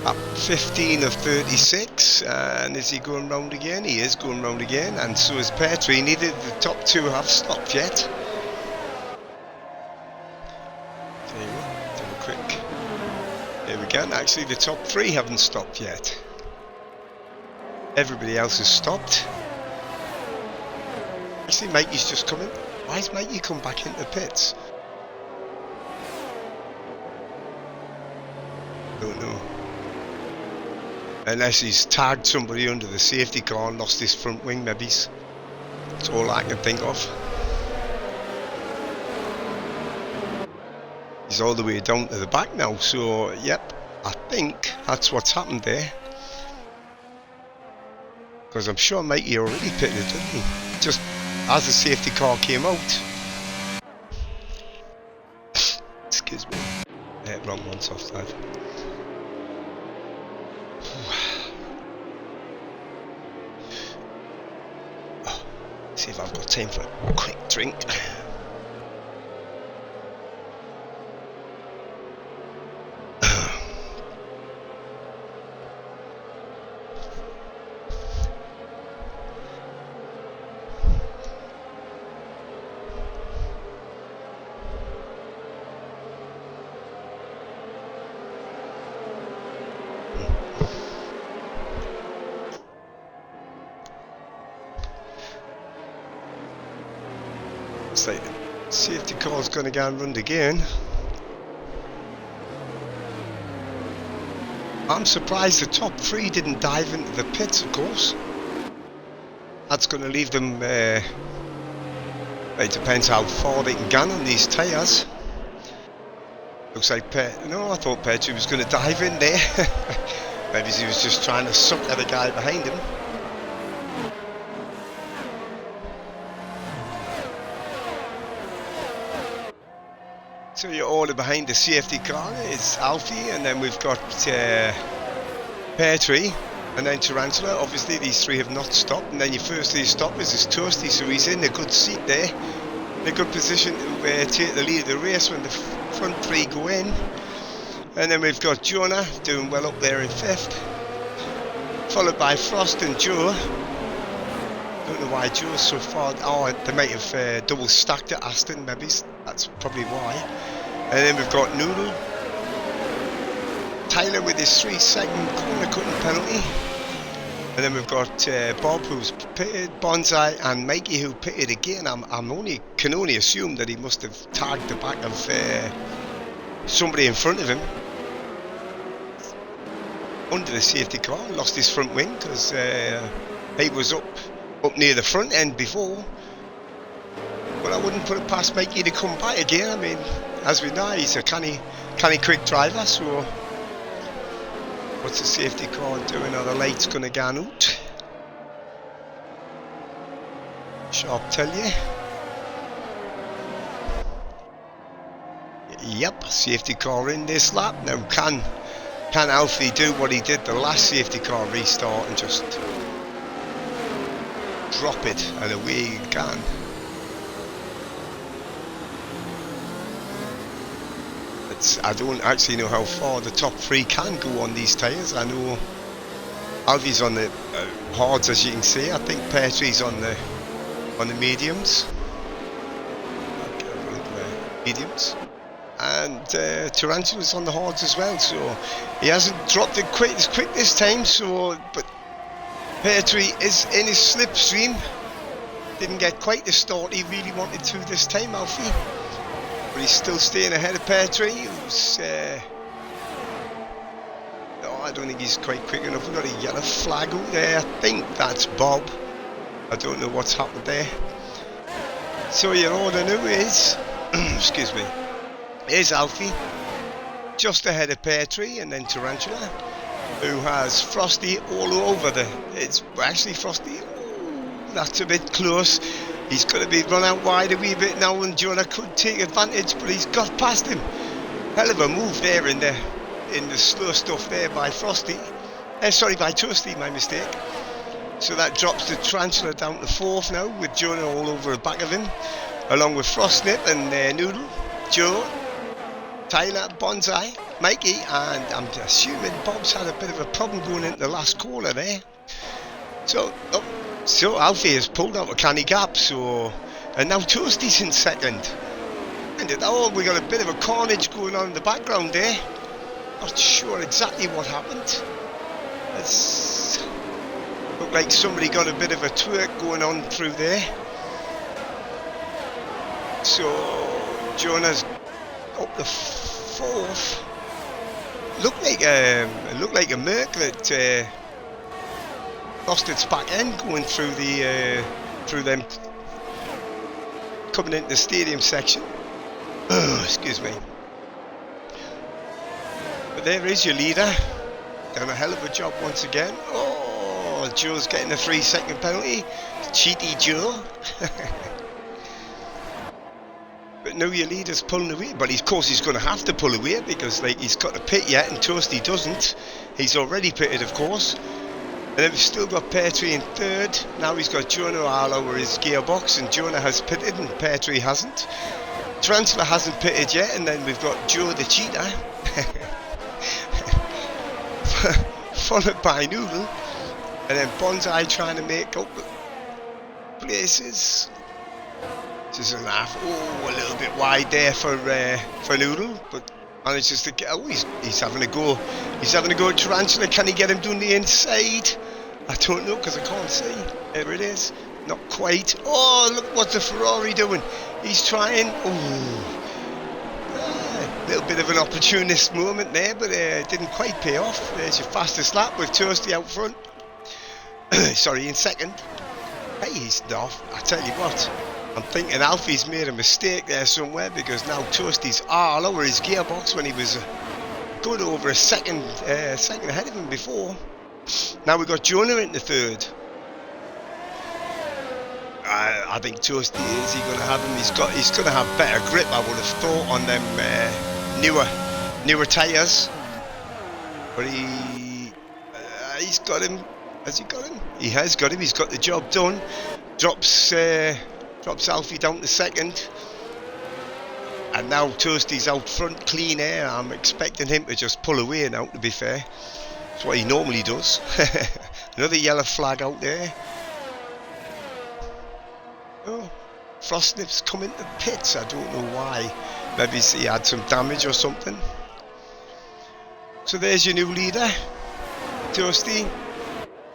Up 15 of 36, and is he going round again? He is going round again, and so is Pear Tree. Neither the top two have stopped yet. There we go. Actually, the top three haven't stopped yet. Everybody else has stopped. Actually, Mikey's just coming. Why has Mikey come back into the pits? Don't know. Unless he's tagged somebody under the safety car and lost his front wing, maybe. That's all I can think of. He's all the way down to the back now, so yep, I think that's what's happened there. Because I'm sure Mikey already pitted, didn't he? Just as the safety car came out. Excuse me. Wrong one, soft side. See if I've got time for a quick drink. Like the safety car's going to go and run again. I'm surprised the top three didn't dive into the pits, of course. That's going to leave them, it depends how far they can gun on these tyres. Looks like no, I thought Pear Tree was going to dive in there. Maybe he was just trying to suck at the guy behind him. So your order behind the safety car is Alfie, and then we've got Pear Tree, and then Tarantula. Obviously these three have not stopped, and then your first three stoppers is Toasty, so he's in a good seat there, in a good position to take the lead of the race when the front three go in. And then we've got Jonah doing well up there in 5th, followed by Frost and Joe. Don't know why Joe's so far. Oh, they might have double stacked at Aston, maybe. That's probably why. And then we've got Noodle, Tyler with his 3-second corner cutting penalty. And then we've got Bob, who's pitted, Bonsai, and Mikey, who pitted again. Can only assume that he must have tagged the back of somebody in front of him under the safety car. Lost his front wing because he was up near the front end before. But I wouldn't put it past Mikey to come back again. I mean, as we know, he's a canny quick driver, so what's the safety car doing? Are the lights going to go out? Sharp tell you. Yep, safety car in this lap. Now can Alfie do what he did the last safety car restart and just drop it and away he can? I don't actually know how far the top 3 can go on these tyres. I know Alfie's on the hards, as you can see. I think Petrie's on the mediums. Mediums. And Tarantula's on the hards as well, so he hasn't dropped it quite as quick this time. So, but Petrie is in his slipstream. Didn't get quite the start he really wanted to this time, Alfie. But he's still staying ahead of Petrie, who's no, I don't think he's quite quick enough. We've got a yellow flag out there. I think that's Bob. I don't know what's happened there. So your order now is excuse me, is Alfie just ahead of Petrie, and then Tarantula, who has Frosty all over it's actually Frosty. Ooh, that's a bit close. He's going to be run out wide a wee bit now, and Jonah could take advantage, but he's got past him. Hell of a move there in the slow stuff there by Frosty. Sorry, by Toasty, my mistake. So that drops the Tarantula down to 4th now, with Jonah all over the back of him, along with Frostnip and Noodle, Joe, Tyler, Bonsai, Mikey, and I'm assuming Bob's had a bit of a problem going into the last corner there. So Alfie has pulled out a canny gap, and now Toasty's in 2nd. And we got a bit of a carnage going on in the background there. Not sure exactly what happened. It's looked like somebody got a bit of a twerk going on through there. So Jonah's up the 4th. Looked like a Merc that lost its back end going through them coming into the stadium section. Excuse me. But there is your leader. Done a hell of a job once again. Oh, Joe's getting a 3-second penalty. Cheaty Joe. But now your leader's pulling away. But of course he's going to have to pull away, because he's got to pit yet, and Toasty doesn't. He's already pitted, of course. And then we've still got Petrie in 3rd. Now he's got Jonah all over his gearbox, and Jonah has pitted and Petrie hasn't. Tarantula hasn't pitted yet, and then we've got Joe the cheater. Followed by Noodle. And then Bonsai trying to make up places. Just a laugh. Oh, a little bit wide there for Noodle, but manages to get. Oh, he's having a go. He's having a go at Tarantula. Can he get him down the inside? I don't know, because I can't see. There it is. Not quite. Oh, look what's the Ferrari doing. He's trying. Oh, a little bit of an opportunist moment there, but it didn't quite pay off. There's your fastest lap with Toasty out front. Sorry, in 2nd. Hey, he's off. I tell you what. I'm thinking Alfie's made a mistake there somewhere, because now Toasty's all over his gearbox when he was good over a second ahead of him before. Now we've got Jonah in the 3rd. I think Toasty is he going to have him. He's going to have better grip, I would have thought, on them newer tyres. But he's got him. Has he got him? He has got him. He's got the job done. Drops Alfie down to 2nd. And now Toasty's out front, clean air. I'm expecting him to just pull away now, to be fair. That's what he normally does. Another yellow flag out there. Oh, Frostnip's come into the pits. I don't know why. Maybe he had some damage or something. So there's your new leader, Toasty.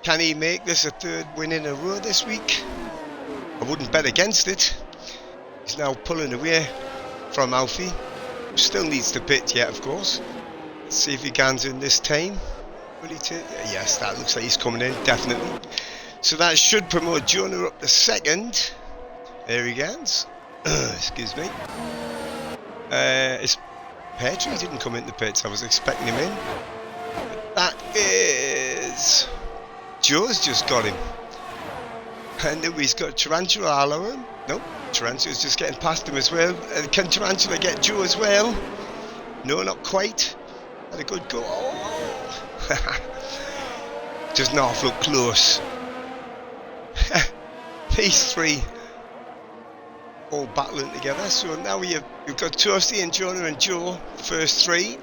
Can he make this a third win in a row this week? I wouldn't bet against it. He's now pulling away from Alfie. Still needs to pit yet, of course. Let's see if he gans in this time. Will he take? Yes, that looks like he's coming in, definitely. So that should promote Jonah up to second. There he gans. Excuse me. Petrie didn't come into the pits. I was expecting him in. But that is... Joe's just got him. And now he's got Tarantula all over him. Nope, Tarantula's just getting past him as well. Can Tarantula get Joe as well? No, not quite. Had a good go. Oh. Does not look close. These three all battling together. So now you've got Toasty and Jonah and Joe, the first three.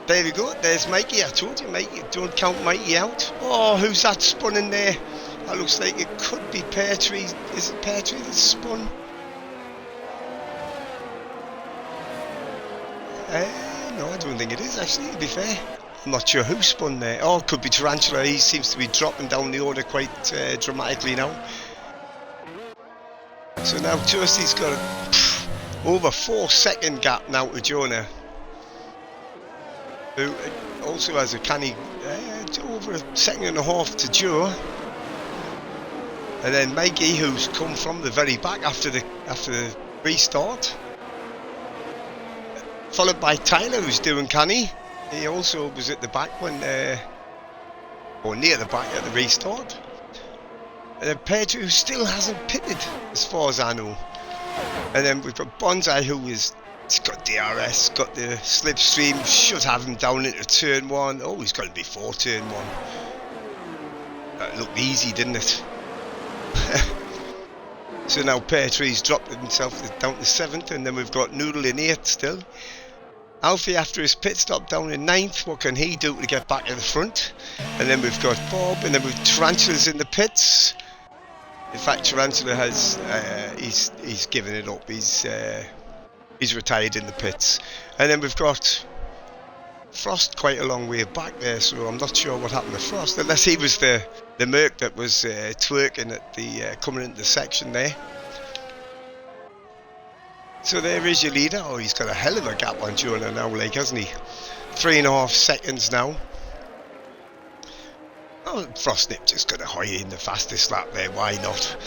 There we go. There's Mikey. I told you, Mikey. Don't count Mikey out. Oh, who's that spun in there? That looks like it could be Petrie. Is it Petrie that's spun? No, I don't think it is, actually, to be fair. I'm not sure who spun there. Oh, it could be Tarantula. He seems to be dropping down the order quite dramatically now. So now Toasty's got a over 4-second gap now to Jonah, who also has a canny over 1.5 seconds to Joe. And then Mikey, who's come from the very back after the restart, followed by Tyler, who's doing canny. He also was at the back when, or near the back at the restart. And then Pedro, who still hasn't pitted, as far as I know. And then we've got Bonsai, he's got DRS, got the slipstream, should have him down into turn 1. Oh, he's got to be 4 turn 1. That looked easy, didn't it? So now Petrie's dropped himself down to 7th, and then we've got Noodle in 8th still. Alfie, after his pit stop, down in 9th. What can he do to get back to the front? And then we've got Bob, and then we've Tarantula's in the pits. In fact, Tarantula has he's given it up. He's retired in the pits. And then we've got Frost quite a long way back there, so I'm not sure what happened to Frost, unless he was the Merc that was twerking at the coming into the section there. So there is your leader. Oh, he's got a hell of a gap on Jonah now, like, hasn't he? 3.5 seconds now. Oh, Frostnip just got to hide in the fastest lap there. Why not?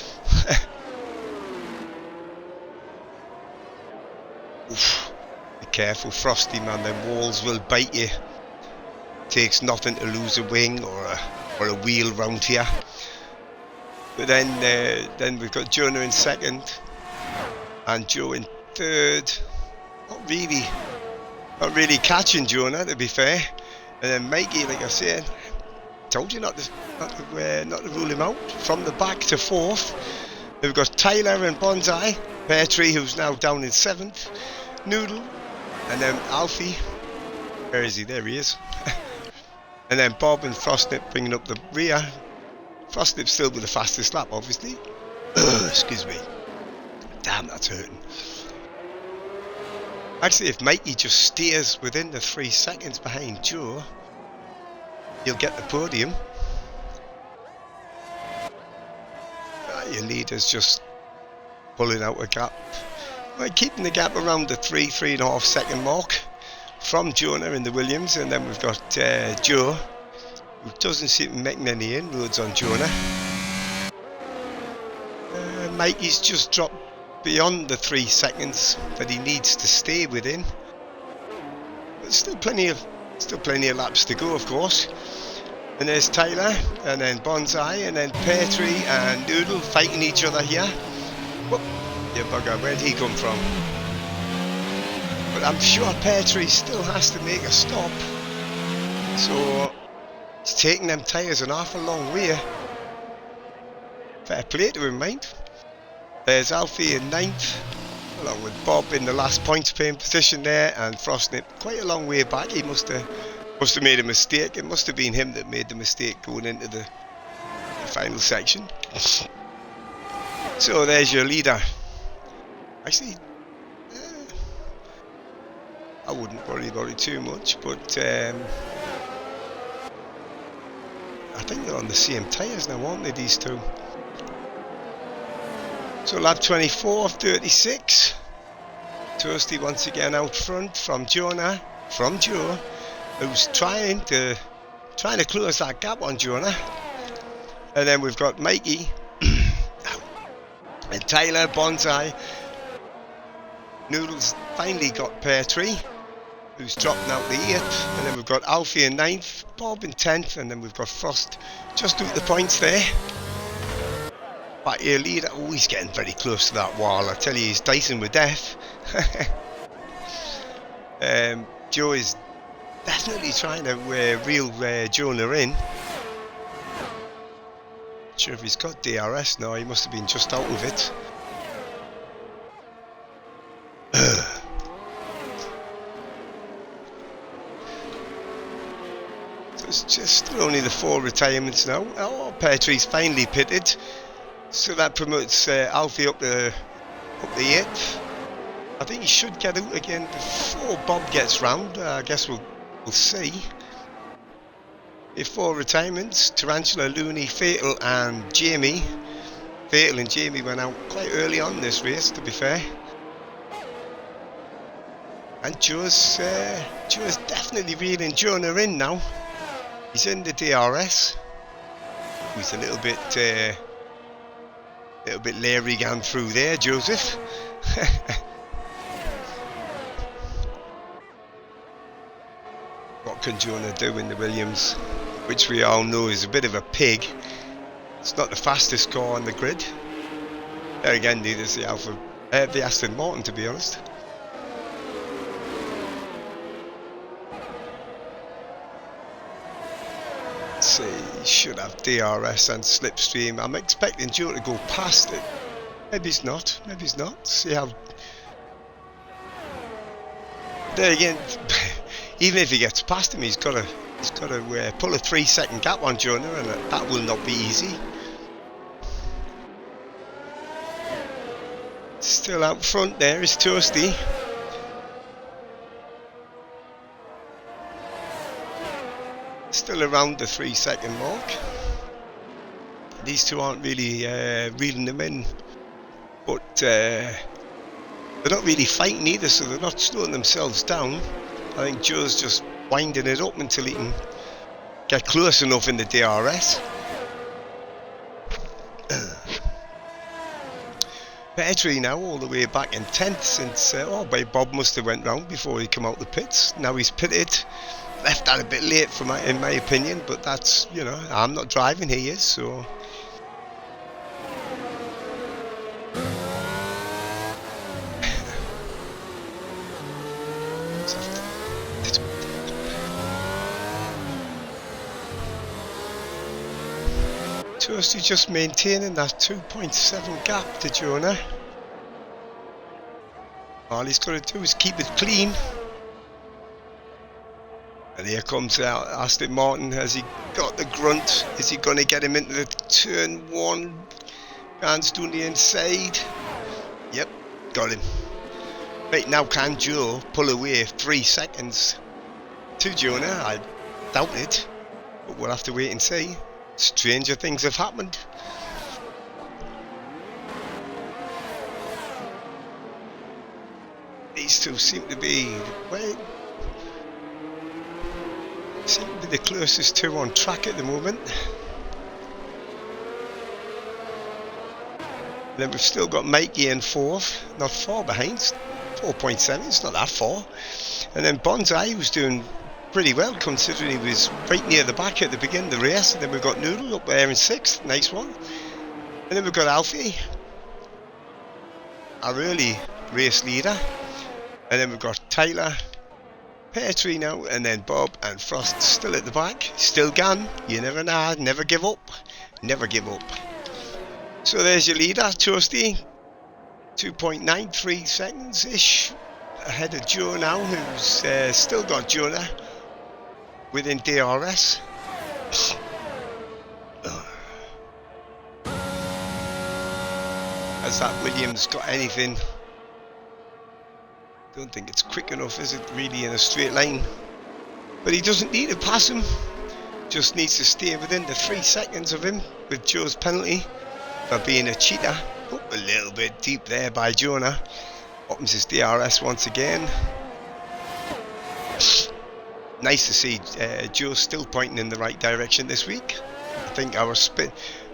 Oof. Be careful, Frosty, man. Them walls will bite you. Takes nothing to lose a wing or a wheel round here. But then we've got Jonah in 2nd and Joe in 3rd. Not really catching Jonah, to be fair. And then Mikey, like I said, told you not to rule him out. From the back to 4th. We've got Tyler and Bonsai, Petrie, who's now down in 7th, Noodle, and then Alfie. Where is he? There he is. And then Bob and Frostnip bringing up the rear. Frostnip's still with the fastest lap, obviously. Excuse me. Damn, that's hurting. Actually, if Mikey just steers within the 3 seconds behind Joe, he'll get the podium. Your leader's just pulling out a gap. We're keeping the gap around the 3.5 second mark from Jonah in the Williams, and then we've got Joe, who doesn't seem to be making any inroads on Jonah. Mikey's just dropped beyond the 3 seconds that he needs to stay within. But still plenty of laps to go, of course. And there's Tyler, and then Bonsai, and then Petrie and Noodle fighting each other here. Whoop, you bugger, where'd he come from? But I'm sure Petrie still has to make a stop. So he's taking them tyres an awful long way. Fair play to him, mind. There's Alfie in 9th. along with Bob in the last points paying position there, and Frost nipped quite a long way back. He must have made a mistake. It must have been him that made the mistake going into the final section. So there's your leader. Actually, I wouldn't worry about it too much, but I think they're on the same tyres now, aren't they, these two? So lap 24 of 36. Toasty once again out front from Joe, who's trying to close that gap on Jonah. And then we've got Mikey and Tyler, Bonsai. Noodles finally got Pear Tree, who's dropping out the 8th. And then we've got Alfie in 9th, Bob in 10th, and then we've got Frost just out the points there. Back here leader. Oh, he's getting very close to that wall. I tell you, he's dicing with death. Joe is definitely trying to reel Jonah in. Not sure if he's got DRS now. He must have been just out of it. So it's just only the 4 retirements now. Oh, Pear Tree's finally pitted. So that promotes Alfie up the 8th. I think he should get out again before Bob gets round. I guess we'll see. If 4 retirements: Tarantula, Looney, Fatal, and Jamie. Fatal and Jamie went out quite early on this race, to be fair. And Joe's definitely reeling Jonah in now. He's in the DRS. He's a little bit leery going through there, Joseph. What can Jonah do in the Williams, which we all know is a bit of a pig? It's not the fastest car on the grid. There again, neither is the Aston Martin, to be honest. Let's see, should have DRS and slipstream. I'm expecting Joe to go past it. Maybe he's not. See how. There again, even if he gets past him, he's got to pull a 3-second gap on Jonah, and that will not be easy. Still out front there is Toasty. Still around the 3-second mark. These two aren't really reeling them in, but they're not really fighting either, so they're not slowing themselves down. I think Joe's just winding it up until he can get close enough in the DRS. Petrie now all the way back in 10th since Bob must have went round before he came out the pits. Now he's pitted. Left that a bit late in my opinion, but that's, you know, I'm not driving, he is, so. Toasty just maintaining that 2.7 gap to Jonah. All he's got to do is keep it clean. And here comes Aston Martin. Has he got the grunt? Is he going to get him into the turn 1? Hands down the inside. Yep, got him. Right, now can Joe pull away 3 seconds to Jonah? I doubt it, but we'll have to wait and see. Stranger things have happened. These two seem to be the closest two on track at the moment. Then we've still got Mikey in 4th, not far behind, 4.7, it's not that far. And then Bonsai, who's doing pretty well considering he was right near the back at the beginning of the race. And then we've got Noodle up there in 6th, nice one. And then we've got Alfie, our early race leader. And then we've got Tyler, Pear Tree now, and then Bob and Frost still at the back, still gone. You never know, never give up, never give up. So there's your leader, Toasty. 2.93 seconds-ish ahead of Joe now, who's still got Jonah within DRS. Has that Williams got anything? Don't think it's quick enough, is it, really, in a straight line? But he doesn't need to pass him, just needs to stay within the 3 seconds of him with Joe's penalty for being a cheater. Oh, a little bit deep there by Jonah. Opens his DRS once again. Nice to see Joe still pointing in the right direction this week. I think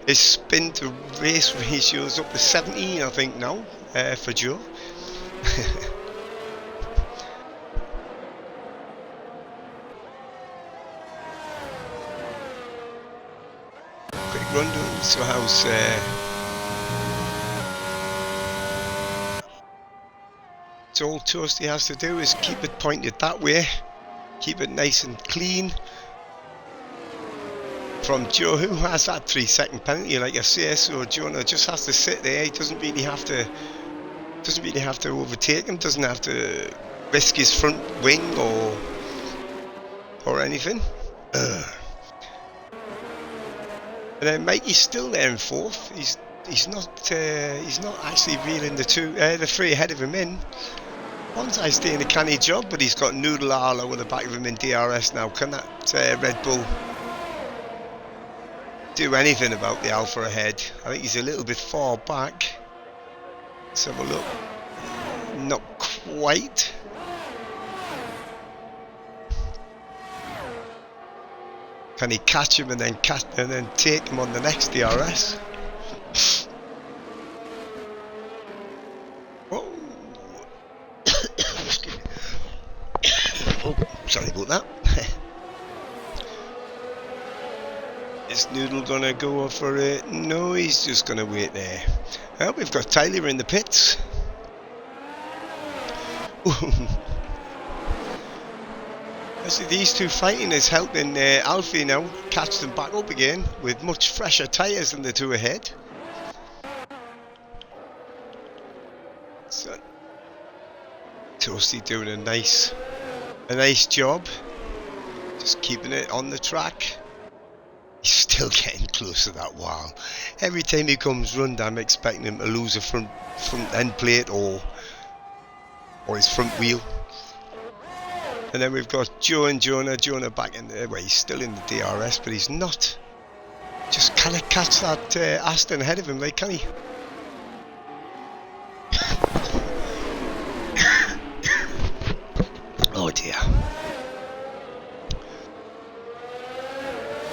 his spin to race ratio is up to 17, I think, now for Joe. Quick run to so how's so all Toasty has to do is keep it pointed that way, keep it nice and clean from Joe, who has that 3-second penalty, like I say. So Jonah just has to sit there. He doesn't really have to overtake him, doesn't have to risk his front wing or anything. And then Mikey's still there in fourth. He's not actually reeling the three ahead of him in. Bonsai's doing a canny job, but he's got Noodle Arlo with the back of him in DRS now. Can that Red Bull do anything about the Alpha ahead? I think he's a little bit far back. Let's have a look. Not quite. Can he catch him and then take him on the next DRS? Oh, oh, sorry about that. Is Noodle gonna go for it? No, he's just gonna wait there. Well, we've got Tyler in the pits. See, these two fighting is helping Alfie now catch them back up again with much fresher tyres than the two ahead. So, Toasty doing a nice job, just keeping it on the track. He's still getting close to that wall. Every time he comes round, I'm expecting him to lose a front end plate or his front wheel. And then we've got Joe and Jonah back in there. Well, he's still in the DRS, but he's not. Just can he catch that Aston ahead of him, like, can he? Oh dear.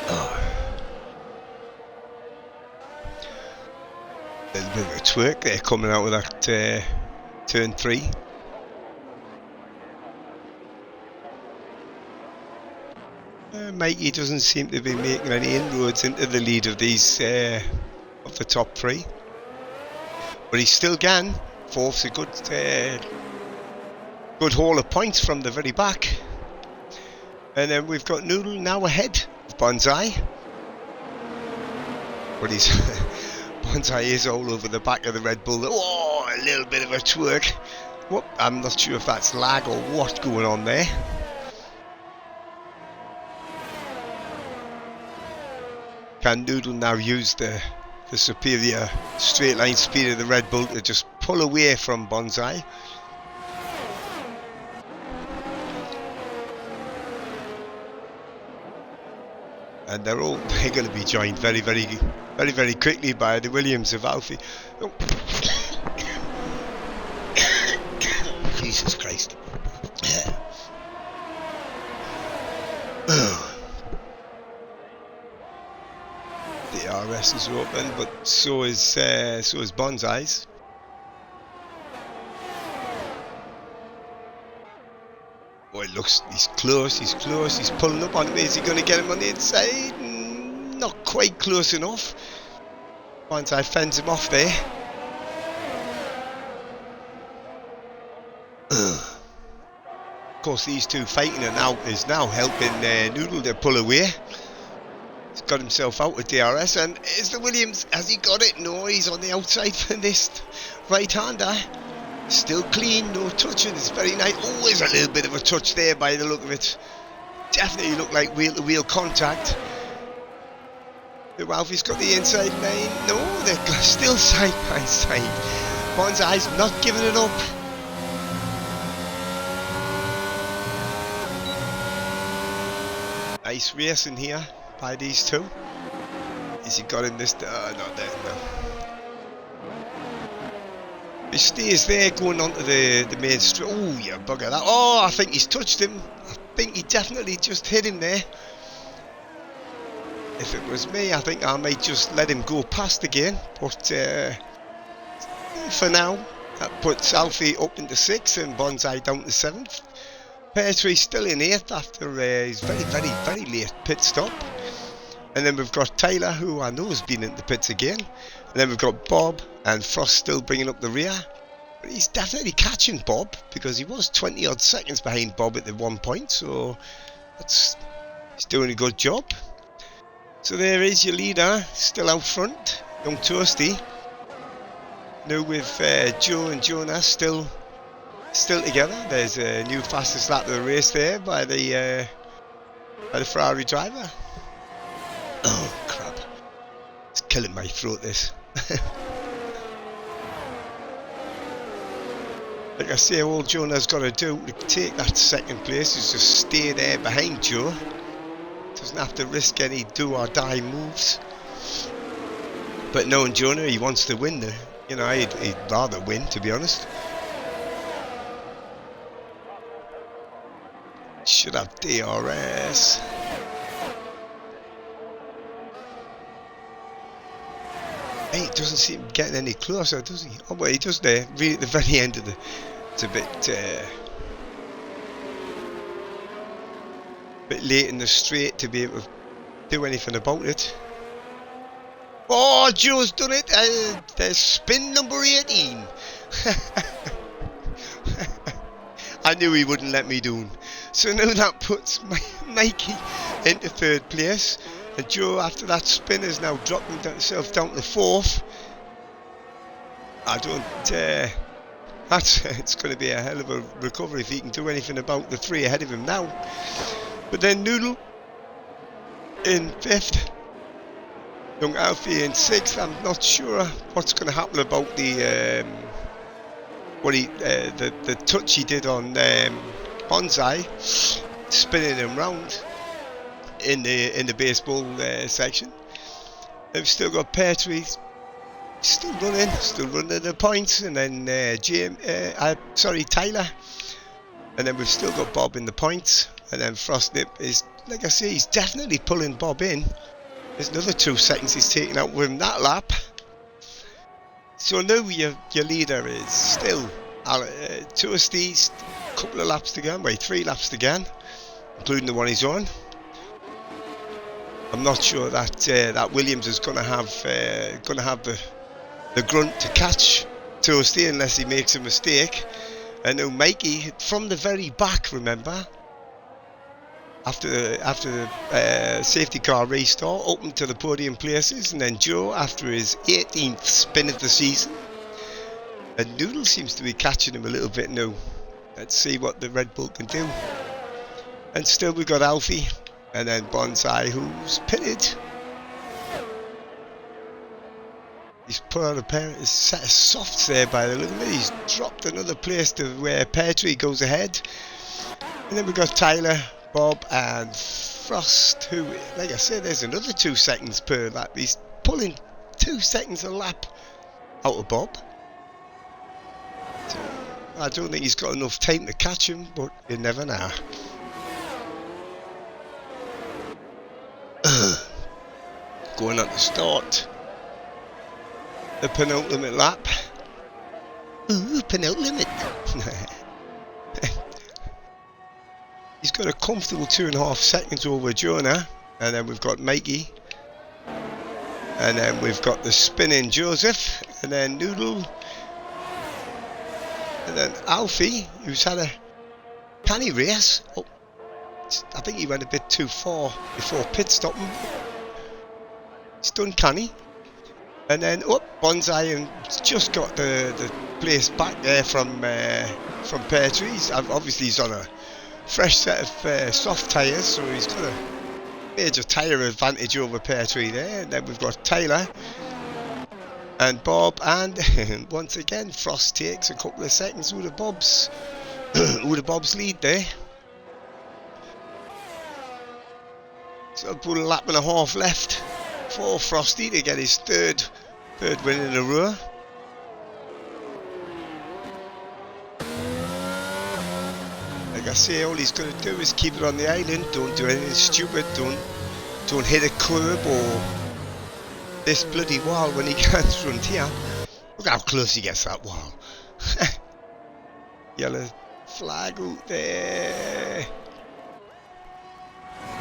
Oh. A little bit of a twerk there coming out of that turn 3. Mikey doesn't seem to be making any inroads into the lead of these of the top 3, but he's still can. Fourth's a good haul of points from the very back. And then we've got Noodle now ahead of Bonsai, but he's Bonsai is all over the back of the Red Bull. Oh, a little bit of a twerk. Whoop, I'm not sure if that's lag or what's going on there. Can Noodle now use the superior straight line speed of the Red Bull to just pull away from Bonsai? And they're going to be joined very, very, very, very quickly by the Williams of Alfie. Oh. Jesus Christ. DRS is open, but so is Bonsai's. Oh, it looks, he's close, he's pulling up on him. Is he going to get him on the inside? Not quite close enough. Bonsai fends him off there. Of course, these two fighting is now helping Noodle to pull away. got himself out with DRS, and is the Williams, has he got it? No, he's on the outside for this right-hander. Still clean, no touching, it's very nice. Always a little bit of a touch there by the look of it. Definitely looked like wheel-to-wheel contact. Alfie's got the inside lane. No, they're still side by side. Bonsai's not giving it up. Nice racing here by these two. Has he got in this? Not there, no. He stays there going onto the main street. Oh, you bugger that. Oh, I think he's touched him. I think he definitely just hit him there. If it was me, I think I might just let him go past again. But for now, that puts Alfie up into 6th and Bonsai down to 7th. Petrie still in 8th after his very late pit stop. And then we've got Tyler, who I know has been in the pits again. And then we've got Bob and Frost still bringing up the rear. But he's definitely catching Bob, because he was 20 odd seconds behind Bob at the one point. So he's doing a good job. So there is your leader, still out front, Young Toasty. Now with Joe and Jonah still together. There's a new fastest lap of the race there by the Ferrari driver. Oh crap! It's killing my throat, this. Like I say, all Jonah's got to do to take that second place is just stay there behind Joe. Doesn't have to risk any do or die moves. But knowing Jonah, he wants to win. You know, he'd rather win, to be honest. Should have DRS. Hey, it doesn't seem getting any closer, does he? Oh, well, he does there, really at the very end of the. It's a bit late in the straight to be able to do anything about it. Oh, Joe's done it. There's spin number 18. I knew he wouldn't let me do. So now that puts Mikey into 3rd place. And Joe, after that spin, is now dropping himself down to 4th. I don't... it's going to be a hell of a recovery if he can do anything about the 3 ahead of him now. But then Noodle in 5th. Young Alfie in 6th. I'm not sure what's going to happen about the the touch he did on Bonsai, spinning him round in the baseball section. They've still got Petrie still running the points, and then Tyler, and then we've still got Bob in the points, and then Frostnip is, like I say, he's definitely pulling Bob in. There's another 2 seconds he's taken out with him that lap. So now your leader is still Toasty, a couple of laps to go, wait, 3 laps to go, including the one he's on. I'm not sure that that Williams is going to have the grunt to catch Toasty unless he makes a mistake. And now Mikey from the very back, remember, after the safety car restart, open to the podium places, and then Joe after his 18th spin of the season. And Noodle seems to be catching him a little bit now. Let's see what the Red Bull can do. And still we've got Alfie, and then Bonsai, who's pitted. He's put on a set of softs there by the look of it. He's dropped another place to where Petrie goes ahead. And then we've got Tyler, Bob and Frost, who, like I said, there's another 2 seconds per lap. He's pulling 2 seconds a lap out of Bob. So I don't think he's got enough time to catch him, but you never know. Going on to start the penultimate lap. Ooh, penultimate. He's got a comfortable 2.5 seconds over Jonah, and then we've got Mikey, and then we've got the spinning Joseph, and then Noodle, and then Alfie, who's had a canny race. Oh, I think he went a bit too far before pit stopping. It's done canny. And then up Bonsai and just got the place back there from Pear Trees. Obviously he's on a fresh set of soft tyres, so he's got a major tyre advantage over Pear Tree there. And then we've got Tyler and Bob, and once again Frost takes a couple of seconds with the Bob's lead there. So about a lap and a half left for Frosty to get his third win in a row. Like I say, all he's going to do is keep it on the island. Don't do anything stupid. Don't hit a curb or this bloody wall when he gets frontier. Look how close he gets that wall. Yellow flag out there.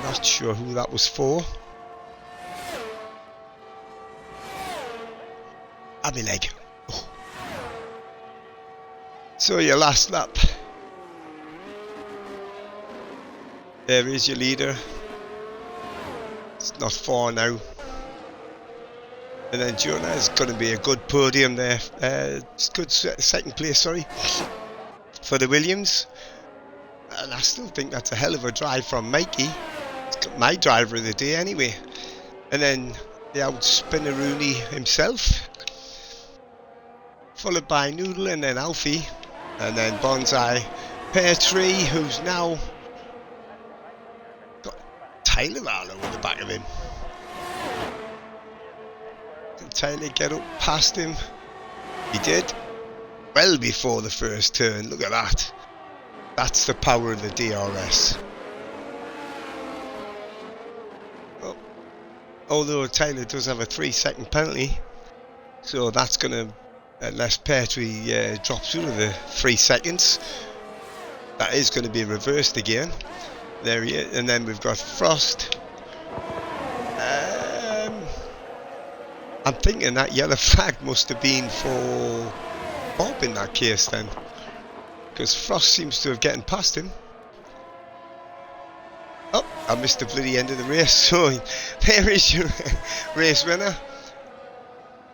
Not sure who that was for. Abby leg. Oh. So your last lap. There is your leader. It's not far now. And then Jonah is going to be a good podium there. It's good second place, sorry, for the Williams. And I still think that's a hell of a drive from Mikey. It's my driver of the day anyway. And then the out Spinneroony himself, followed by Noodle and then Alfie, and then Bonsai, Pear Tree, who's now got Tyler all over the back of him. Can Tyler get up past him? He did. Well before the first turn. Look at that. That's the power of the DRS. Oh. Although Tyler does have a 3-second penalty, so that's going to, unless Pear Tree drops through the 3 seconds, that is going to be reversed again. There he is. And then we've got Frost. I'm thinking that yellow flag must have been for Bob in that case then, because Frost seems to have gotten past him. Oh, I missed the bloody end of the race. So there is your race winner.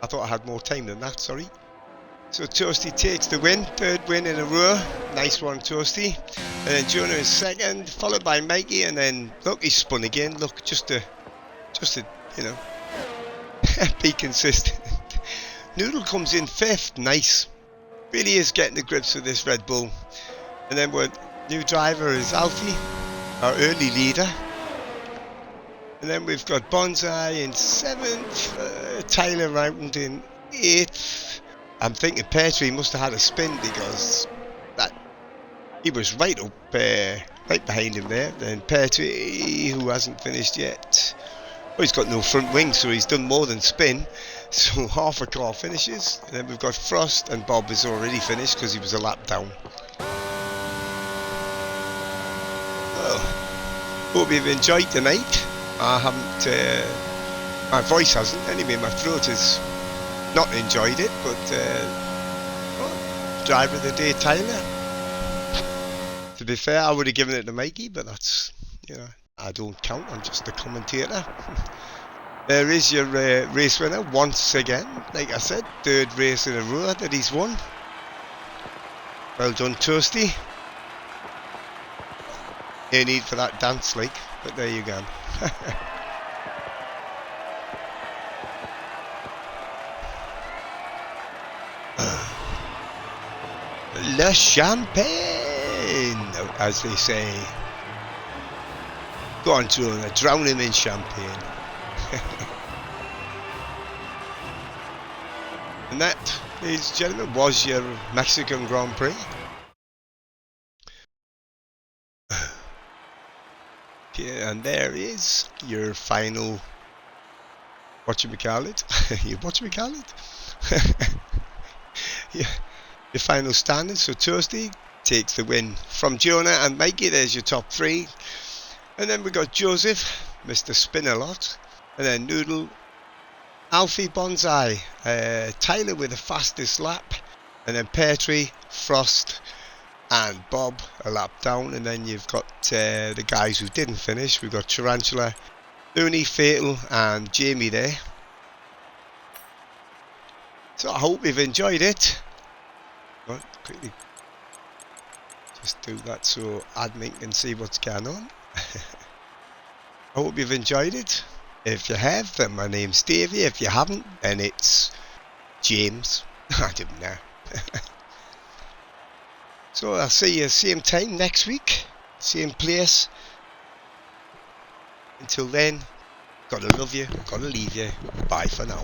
I thought I had more time than that, sorry. So Toasty takes the win, third win in a row. Nice one, Toasty. And then Jonah is second, followed by Mikey, and then look, he's spun again. Look, just to you know, be consistent. Noodle comes in fifth. Nice. Really is getting the grips with this Red Bull. And then our new driver is Alfie, our early leader. And then we've got Bonsai in seventh, Tyler Round in eighth. I'm thinking Pear Tree must have had a spin because he was right up, right behind him there. Then Pear Tree, who hasn't finished yet. Well, he's got no front wing, so he's done more than spin. So half a car finishes. And then we've got Frost, and Bob is already finished because he was a lap down. Well, hope you've enjoyed tonight. I haven't, my voice hasn't. Anyway, my throat has not enjoyed it, but well, driver of the day, Tyler. To be fair, I would have given it to Mikey, but that's, you know, I don't count, I'm just a commentator. There is your race winner once again. Like I said, third race in a row that he's won. Well done, Toasty. No need for that dance, like, but there you go. Le champagne, as they say. Go on, Jonah, drown him in champagne. And that, ladies and gentlemen, was your Mexican Grand Prix. Okay, and there is your final, whatchamacallit? Your whatchamacallit? Yeah, your final standing. So Toasty takes the win from Jonah and Mikey. There's your top three. And then we got Joseph, Mr. Spin a Lot, and then Noodle, Alfie, Bonsai, Tyler with the fastest lap, and then Pear Tree, Frost, and Bob a lap down. And then you've got the guys who didn't finish. We've got Tarantula, Looney, Fatal, and Jamie there. So I hope you've enjoyed it. Right, quickly just do that so admin can see what's going on. I hope you've enjoyed it. If you have, then my name's Davey. If you haven't, then it's James. I don't know. So I'll see you same time next week, same place. Until then, gotta love you, gotta leave you. Bye for now.